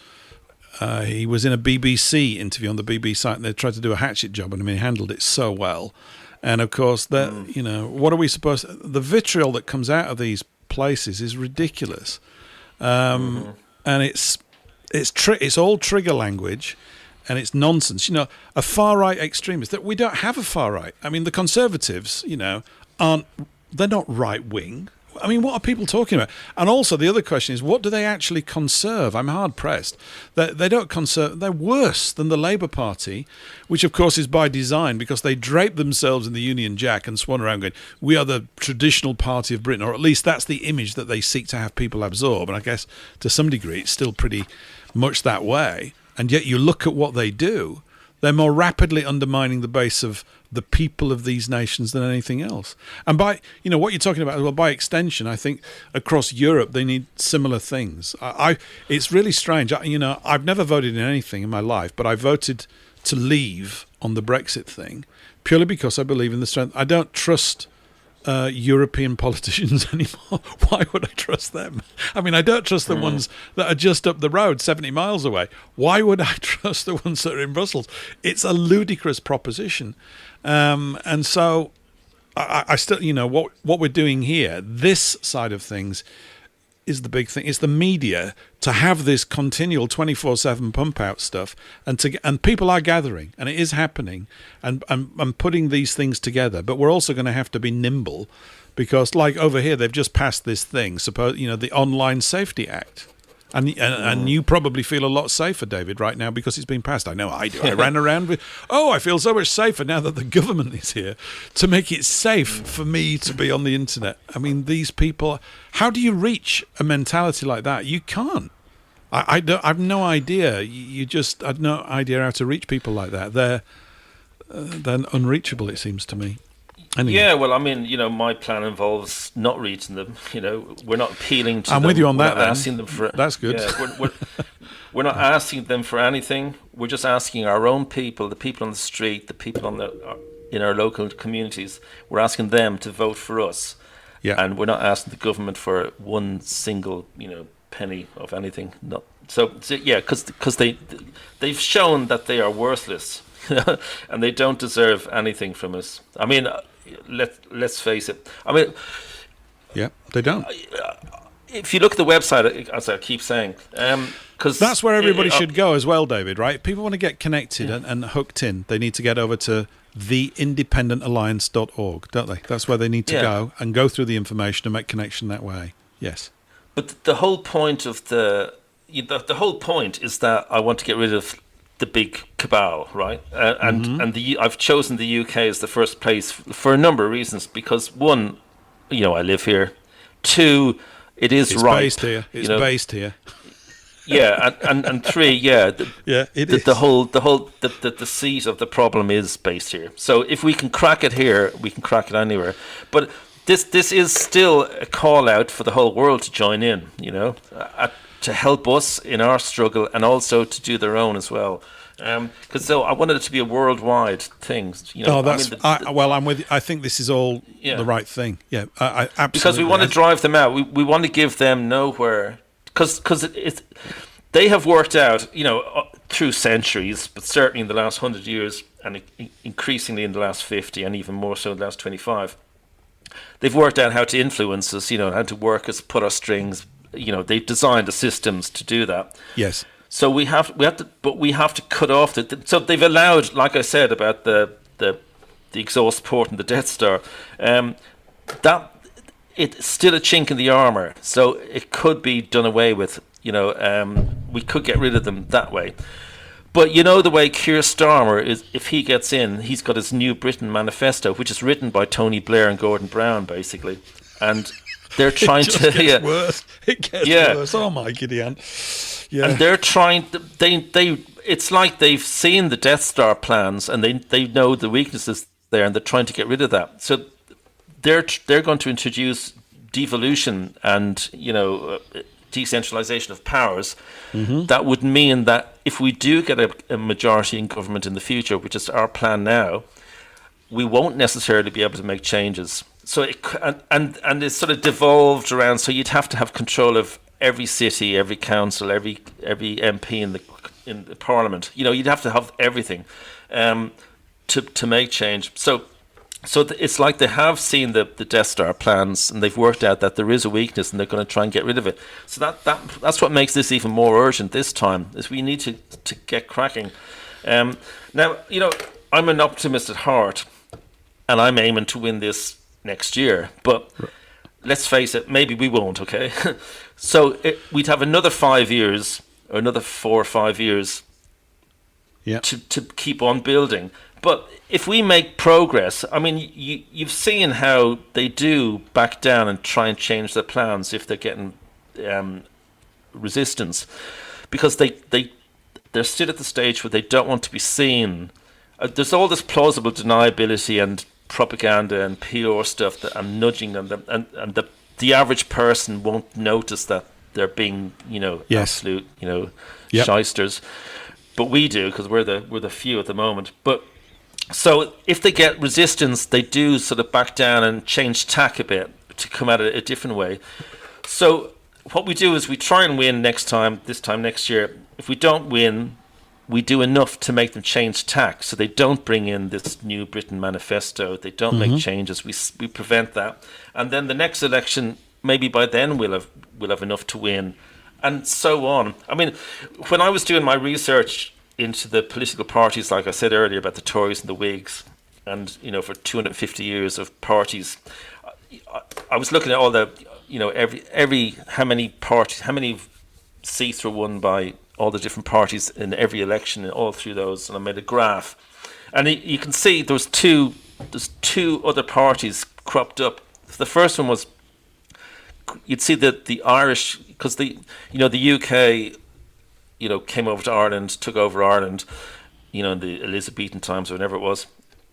He was in a BBC interview on the BBC site, and they tried to do a hatchet job, and he handled it so well. And of course, what are we supposed? The vitriol that comes out of these places is ridiculous, and it's all trigger language, and it's nonsense. A far right extremist. That we don't have a far right. I mean, the Conservatives, they're not right wing. I mean, what are people talking about? And also, the other question is, what do they actually conserve? I'm hard-pressed. They don't conserve. They're worse than the Labour Party, which, of course, is by design because they drape themselves in the Union Jack and swan around going, we are the traditional party of Britain, or at least that's the image that they seek to have people absorb. And I guess, to some degree, it's still pretty much that way. And yet you look at what they do, they're more rapidly undermining the base of the people of these nations than anything else. And by, what you're talking about, well, by extension, I think across Europe they need similar things. It's really strange. I've never voted in anything in my life, but I voted to leave on the Brexit thing purely because I believe in the strength. I don't trust European politicians anymore. Why would I trust them? I mean, I don't trust the ones that are just up the road 70 miles away. Why would I trust the ones that are in Brussels? It's a ludicrous proposition. And so I still, what we're doing here, this side of things is the big thing. It's the media to have this continual 24/7 pump out stuff, and people are gathering, and it is happening, and putting these things together. But we're also going to have to be nimble, because like over here, they've just passed this thing, the Online Safety Act. And you probably feel a lot safer, David, right now because it's been passed. I know I do. I ran around with, I feel so much safer now that the government is here to make it safe for me to be on the internet. I mean, these people, how do you reach a mentality like that? You can't. I have no idea. I have no idea how to reach people like that. They're unreachable, it seems to me. Anyway. Yeah, well, I mean, my plan involves not reaching them. We're not appealing to them. I'm with you on that. Asking them for. That's good. Yeah, we're not asking them for anything. We're just asking our own people, the people on the street, the people in our local communities. We're asking them to vote for us. Yeah. And we're not asking the government for one single, penny of anything. No. So yeah, because they've shown that they are worthless, and they don't deserve anything from us. I mean. Let's face it. I mean, yeah, they don't. If you look at the website, as I keep saying, because that's where everybody should go as well, David. Right? If people want to get connected and hooked in, they need to get over to theindependentalliance.org, don't they? That's where they need to go and go through the information and make connection that way. Yes. But the whole point of the whole point is that I want to get rid of the big cabal, right? I've chosen the UK as the first place for a number of reasons. Because one, I live here. Two, it's ripe. Based here. It's based here. Yeah, and three, it is. The seat of the problem is based here. So if we can crack it here, we can crack it anywhere. But this is still a call out for the whole world to join in, to help us in our struggle and also to do their own as well. Because I wanted it to be a worldwide thing. I'm with you. I think this is all the right thing. Yeah, I absolutely. Because we want to drive them out. We want to give them nowhere. Because they have worked out, through centuries, but certainly in the last 100 years, and increasingly in the last 50, and even more so in the last 25, they've worked out how to influence us. How to work us, put our strings. They've designed the systems to do that. Yes. So we have to cut off so they've allowed, like I said about the exhaust port and the Death Star, that it's still a chink in the armor. So it could be done away with. We could get rid of them that way. But the way Keir Starmer is, if he gets in, he's got his New Britain manifesto, which is written by Tony Blair and Gordon Brown, basically, and they're trying it gets worse. It gets worse. Oh my Gideon. Yeah. And they're trying. It's like they've seen the Death Star plans and they know the weaknesses there, and they're trying to get rid of that. So they're going to introduce devolution and decentralization of powers. Mm-hmm. That would mean that if we do get a majority in government in the future, which is our plan now, we won't necessarily be able to make changes. So it's sort of devolved around. So you'd have to have control of every city, every council, every MP in the Parliament. You'd have to have everything to make change. So it's like they have seen the Death Star plans, and they've worked out that there is a weakness, and they're going to try and get rid of it. So that's what makes this even more urgent this time, is we need to get cracking. Now, I'm an optimist at heart, and I'm aiming to win this next year. But let's face it, maybe we won't, okay? So we'd have another 5 years, or another 4 or 5 years to keep on building. But if we make progress, I mean, you've seen how they do back down and try and change their plans if they're getting resistance, because they're still at the stage where they don't want to be seen. There's all this plausible deniability and propaganda and PR stuff that I'm nudging them, and the average person won't notice that they're being, absolute, shysters. But we do, because we're the few at the moment. But so if they get resistance, they do sort of back down and change tack a bit to come at it a different way. So what we do is we try and win this time next year. If we don't win, we do enough to make them change tack, so they don't bring in this New Britain manifesto. They don't make changes. We prevent that, and then the next election, maybe by then we'll have enough to win, and so on. I mean, when I was doing my research into the political parties, like I said earlier about the Tories and the Whigs, and for 250 years of parties, I was looking at all the how many seats were won by all the different parties in every election and all through those, and I made a graph, and you can see there's two other parties cropped up. The first one was, you'd see that the Irish, because the UK came over to Ireland, took over Ireland, in the Elizabethan times or whenever it was,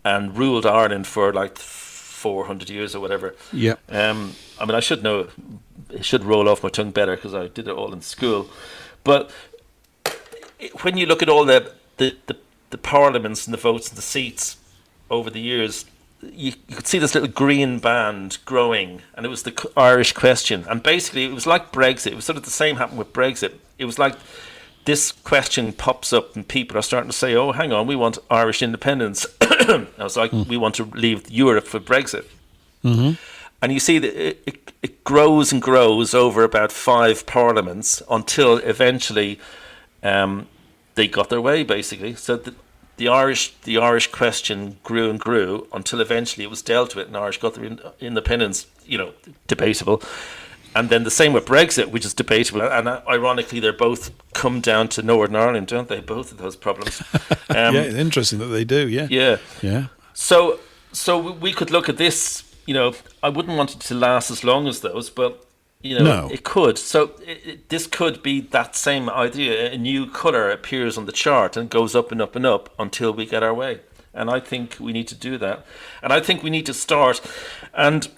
and ruled Ireland for like 400 years or whatever. Yeah. I mean, I should know, it should roll off my tongue better because I did it all in school, but when you look at all the parliaments and the votes and the seats over the years, you could see this little green band growing, and it was the Irish question. And basically, it was like Brexit. It was sort of the same happened with Brexit. It was like this question pops up, and people are starting to say, "Oh, hang on, we want Irish independence." I was like, "We want to leave Europe for Brexit." Mm-hmm. And you see that it grows and grows over about 5 parliaments until eventually they got their way, basically. So the Irish question grew and grew until eventually it was dealt with, and Irish got their independence. Debatable. And then the same with Brexit, which is debatable. And ironically, they're both come down to Northern Ireland, don't they? Both of those problems. Yeah, interesting that they do. Yeah. Yeah. Yeah. So we could look at this. I wouldn't want it to last as long as those, but no. It could. So this could be that same idea. A new colour appears on the chart and goes up and up and up until we get our way. And I think we need to do that. And I think we need to start. And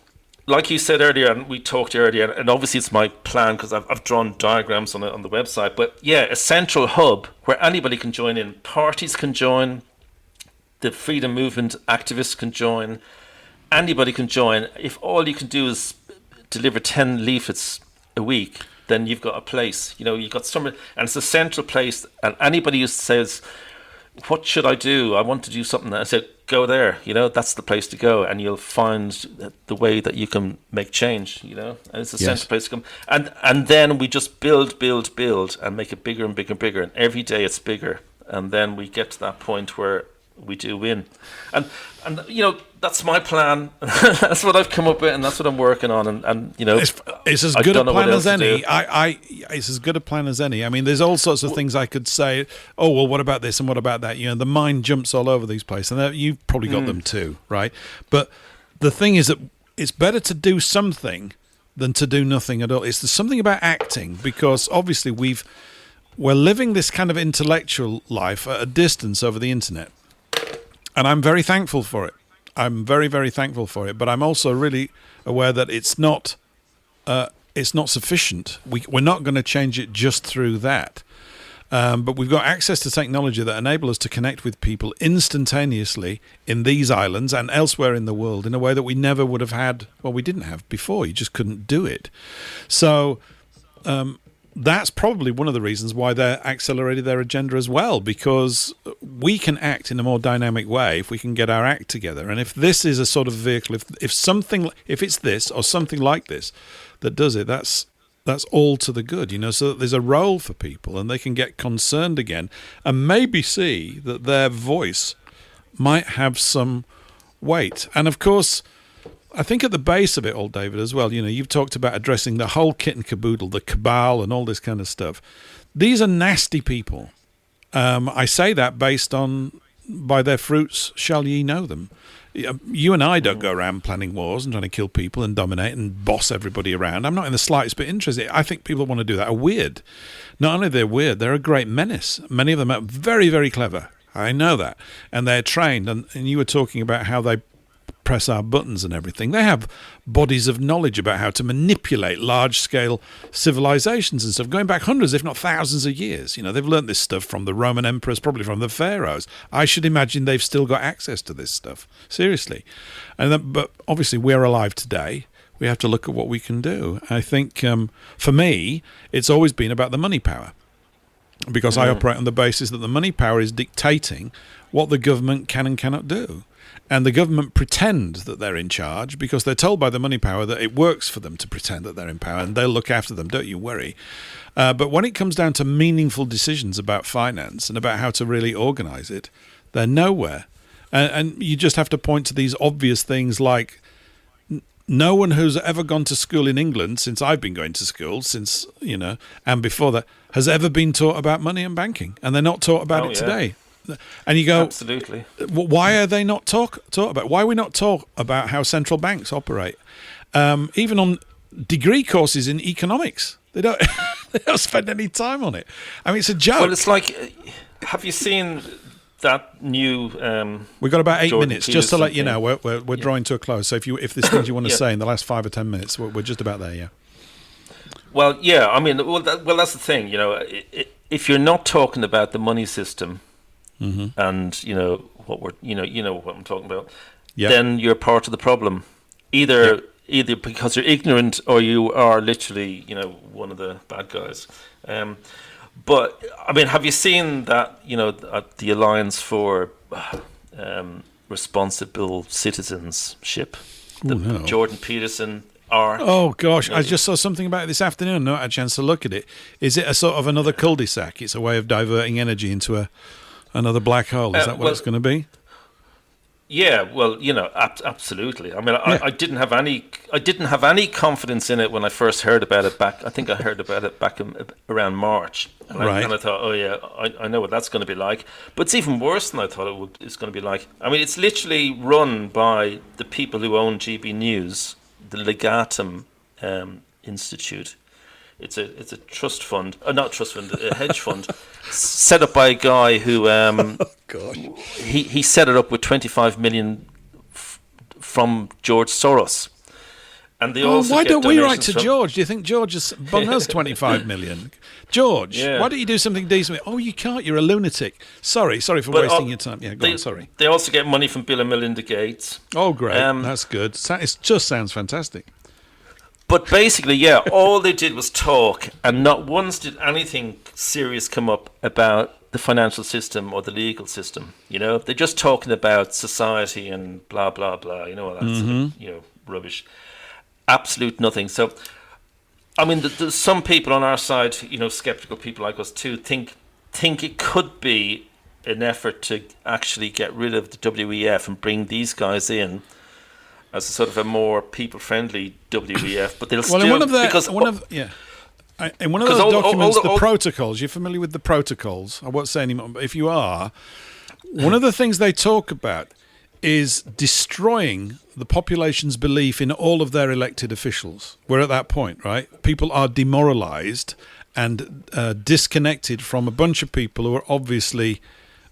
like you said earlier, and we talked earlier, and obviously it's my plan because I've drawn diagrams on the website. But yeah, a central hub where anybody can join in. Parties can join. The freedom movement activists can join. Anybody can join. If all you can do is deliver 10 leaflets a week, then you've got a place. You've got somewhere, and it's a central place. And anybody who says, "What should I do? I want to do something," I said, go there. That's the place to go, and you'll find the way that you can make change. And it's a central place to come. And then we just build, and make it bigger and bigger and bigger. And every day it's bigger, and then we get to that point where we do win. And that's my plan. That's what I've come up with, and that's what I'm working on. And it's as good a plan as any. It's as good a plan as any. I mean, there's all sorts of things I could say. Oh, well, what about this and what about that? The mind jumps all over these places, and you've probably got them too, right? But the thing is that it's better to do something than to do nothing at all. It's something about acting, because obviously we're living this kind of intellectual life at a distance over the internet. And I'm very thankful for it. I'm very, very thankful for it. But I'm also really aware that it's not sufficient. We're not going to change it just through that. But we've got access to technology that enable us to connect with people instantaneously in these islands and elsewhere in the world in a way that we never would have had. Well, we didn't have before. You just couldn't do it. So that's probably one of the reasons why they accelerated their agenda as well, because we can act in a more dynamic way if we can get our act together. And if this is a sort of vehicle, if it's this or something like this that does it, that's all to the good, so that there's a role for people and they can get concerned again and maybe see that their voice might have some weight. And of course, I think at the base of it all, David, as well, you've talked about addressing the whole kit and caboodle, the cabal and all this kind of stuff. These are nasty people. I say that based on, by their fruits shall ye know them. You and I don't go around planning wars and trying to kill people and dominate and boss everybody around. I'm not in the slightest bit interested. I think people that want to do that are weird. Not only they're weird, they're a great menace. Many of them are very, very clever. I know that. And they're trained. And you were talking about how they press our buttons and everything. They have bodies of knowledge about how to manipulate large-scale civilizations and stuff, going back hundreds, if not thousands of years. They've learned this stuff from the Roman emperors, probably from the pharaohs. I should imagine they've still got access to this stuff. Seriously. But obviously we're alive today. We have to look at what we can do. I think, for me, it's always been about the money power, because I operate on the basis that the money power is dictating what the government can and cannot do. And the government pretend that they're in charge because they're told by the money power that it works for them to pretend that they're in power, and they'll look after them, don't you worry. But when it comes down to meaningful decisions about finance and about how to really organise it, they're nowhere. And you just have to point to these obvious things like no one who's ever gone to school in England since I've been going to school, and before that, has ever been taught about money and banking. And they're not taught about it today. And you go, absolutely. Why are they not taught about? Why are we not taught about how central banks operate? Even on degree courses in economics, they don't spend any time on it. I mean, it's a joke. Well, it's like, have you seen that new? We've got about 8 Jordan minutes, Peterson just to let you know. thing. We're drawing to a close. So if there's things you want to say in the last 5 or 10 minutes, we're just about there. Yeah. Well, yeah. I mean, that's the thing. If you're not talking about the money system. Mm-hmm. And what what I'm talking about. Yep. Then you're part of the problem, either because you're ignorant or you are literally one of the bad guys. But I mean, have you seen that the Alliance for Responsible Citizenship, Jordan Peterson? Oh gosh, I just saw something about it this afternoon. Not had a chance to look at it. Is it a sort of another cul-de-sac? It's a way of diverting energy into another black hole. Is that what it's going to be? Yeah, well, absolutely. I mean, I didn't have any confidence in it when I first heard about it back. I think I heard about it back around March, and I thought, oh yeah, I know what that's going to be like. But it's even worse than I thought it's going to be like. I mean, it's literally run by the people who own GB News, the Legatum Institute. It's a trust fund, not trust fund, a hedge fund, set up by a guy who he set it up with 25 million from George Soros, And they also why get don't we write donations to from- George? Do you think George has bung us 25 million? George, Yeah. why don't you do something decent? Oh, you can't. You're a lunatic. Sorry for But, wasting your time. Yeah, go on, sorry. They also get money from Bill and Melinda Gates. Oh, great. That's good. It just sounds fantastic. But basically, yeah, all they did was talk, and not once did anything serious come up about the financial system or the legal system. You know, they're just talking about society and blah blah blah. You know, all that sort of, rubbish. Absolute nothing. So, I mean, there's some people on our side, skeptical people like us too, think it could be an effort to actually get rid of the WEF and bring these guys in as a sort of a more people-friendly WEF, but they'll still in one of those documents, the protocols. You're familiar with the protocols? I won't say anymore, but if you are, one of the things they talk about is destroying the population's belief in all of their elected officials. We're at that point, right? People are demoralized and disconnected from a bunch of people who are obviously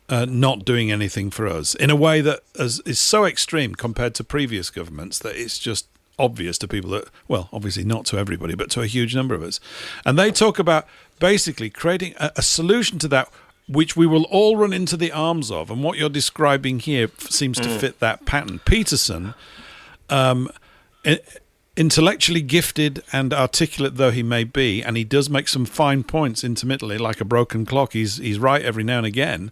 not doing anything for us in a way that is so extreme compared to previous governments that it's just obvious to people that, well, obviously not to everybody, but to a huge number of us. And they talk about basically creating a solution to that, which we will all run into the arms of. And what you're describing here seems to fit that pattern. Peterson, intellectually gifted and articulate though he may be, and he does make some fine points intermittently, like a broken clock. He's right every now and again.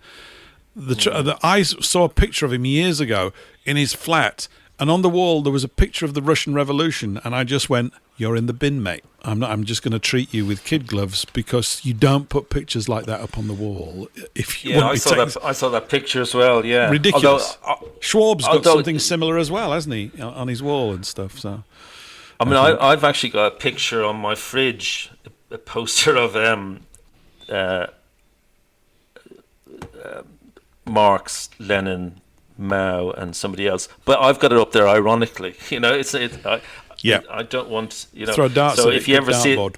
I saw a picture of him years ago in his flat, and on the wall there was a picture of the Russian Revolution, and I just went, "You're in the bin, mate. I'm just going to treat you with kid gloves because you don't put pictures like that up on the wall." I saw that picture as well. Yeah, ridiculous. Schwab's got something similar as well, hasn't he, on his wall and stuff? So, I mean, I've actually got a picture on my fridge, a poster of Marx, Lenin, Mao, and somebody else. But I've got it up there ironically. I don't want throw darts. So if you ever see it,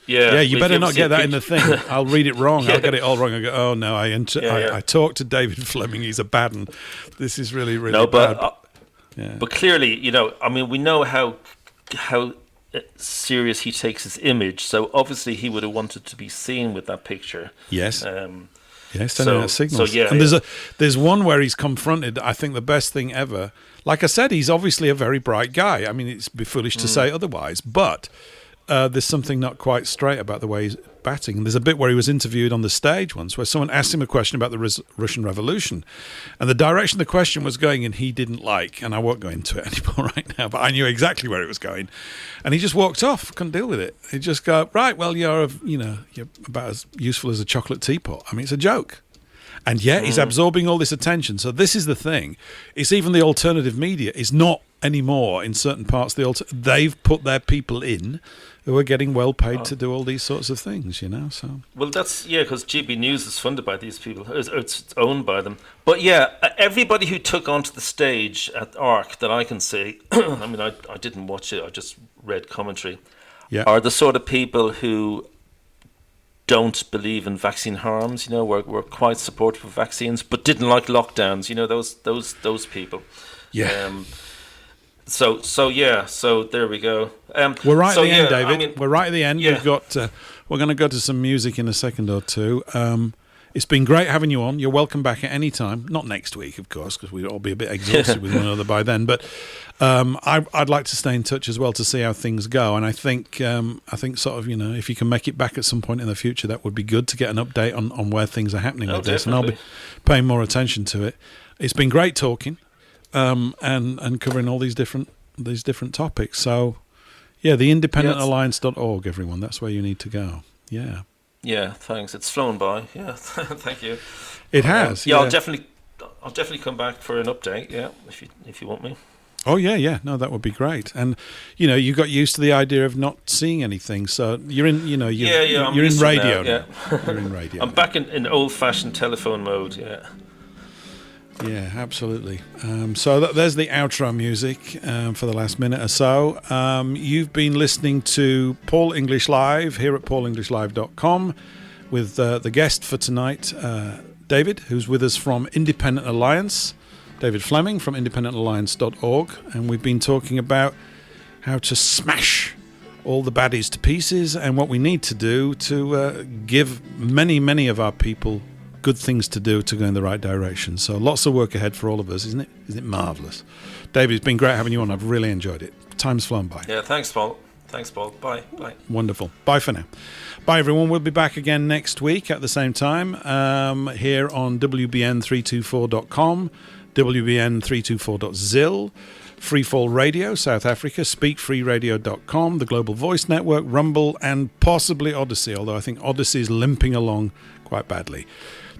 you better not get that in the thing. I'll read it wrong. I'll get it all wrong. I go, oh no, I talked to David Fleming. He's a bad one. This is really bad. But clearly, I mean, we know how serious he takes his image. So obviously, he would have wanted to be seen with that picture. Yes. Sending out signals. And there's one where he's confronted, I think the best thing ever. Like I said, he's obviously a very bright guy. I mean, it's be foolish to say otherwise, but there's something not quite straight about the way he's batting. And there's a bit where he was interviewed on the stage once where someone asked him a question about the Russian Revolution, and the direction the question was going in he didn't like, and I won't go into it anymore right now, but I knew exactly where it was going, and he just walked off, couldn't deal with it. He just go, right, well, you're about as useful as a chocolate teapot. I mean, it's a joke. And yet he's absorbing all this attention. So this is the thing. It's even the alternative media is not anymore in certain parts. They've put their people in who are getting well paid to do all these sorts of things, So that's because GB News is funded by these people. It's owned by them. But everybody who took onto the stage at ARC that I can see, I mean, I didn't watch it. I just read commentary. Yeah. Are the sort of people who don't believe in vaccine harms, were quite supportive of vaccines, but didn't like lockdowns, those people. Yeah. So there we go. We're right at the end, David. I mean, we're right at the end. Yeah. We're going to go to some music in a second or two. It's been great having you on. You're welcome back at any time. Not next week, of course, because we'd all be a bit exhausted with one another by then. But I'd like to stay in touch as well to see how things go. And I think sort of, if you can make it back at some point in the future, that would be good to get an update on where things are happening with this. And I'll be paying more attention to it. It's been great talking and covering all these different topics. So, theindependentalliance.org, everyone. That's where you need to go. Yeah. Yeah, thanks. It's flown by. Yeah, thank you. It has. I'll definitely come back for an update. Yeah, if you want me. Oh yeah. No, that would be great. And you got used to the idea of not seeing anything, so you're in. You're in radio now. You're in radio. I'm back in old-fashioned telephone mode. Yeah. Yeah, absolutely. So there's the outro music for the last minute or so. You've been listening to Paul English Live here at paulenglishlive.com with the guest for tonight, David, who's with us from Independent Alliance, David Fleming from independentalliance.org. And we've been talking about how to smash all the baddies to pieces, and what we need to do to give many of our people good things to do to go in the right direction. So lots of work ahead for all of us, isn't it? Isn't it marvellous? David, it's been great having you on. I've really enjoyed it. Time's flown by. Yeah, thanks, Paul. Bye. Wonderful. Bye for now. Bye, everyone. We'll be back again next week at the same time here on WBN324.com, WBN324.zil, Freefall Radio, South Africa, SpeakFreeRadio.com, the Global Voice Network, Rumble, and possibly Odyssey, although I think Odyssey is limping along quite badly.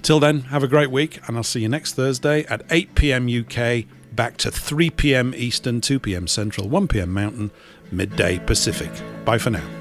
Till then, have a great week, and I'll see you next Thursday at 8 p.m. UK, back to 3 p.m. Eastern, 2 p.m. Central, 1 p.m. Mountain, midday Pacific. Bye for now.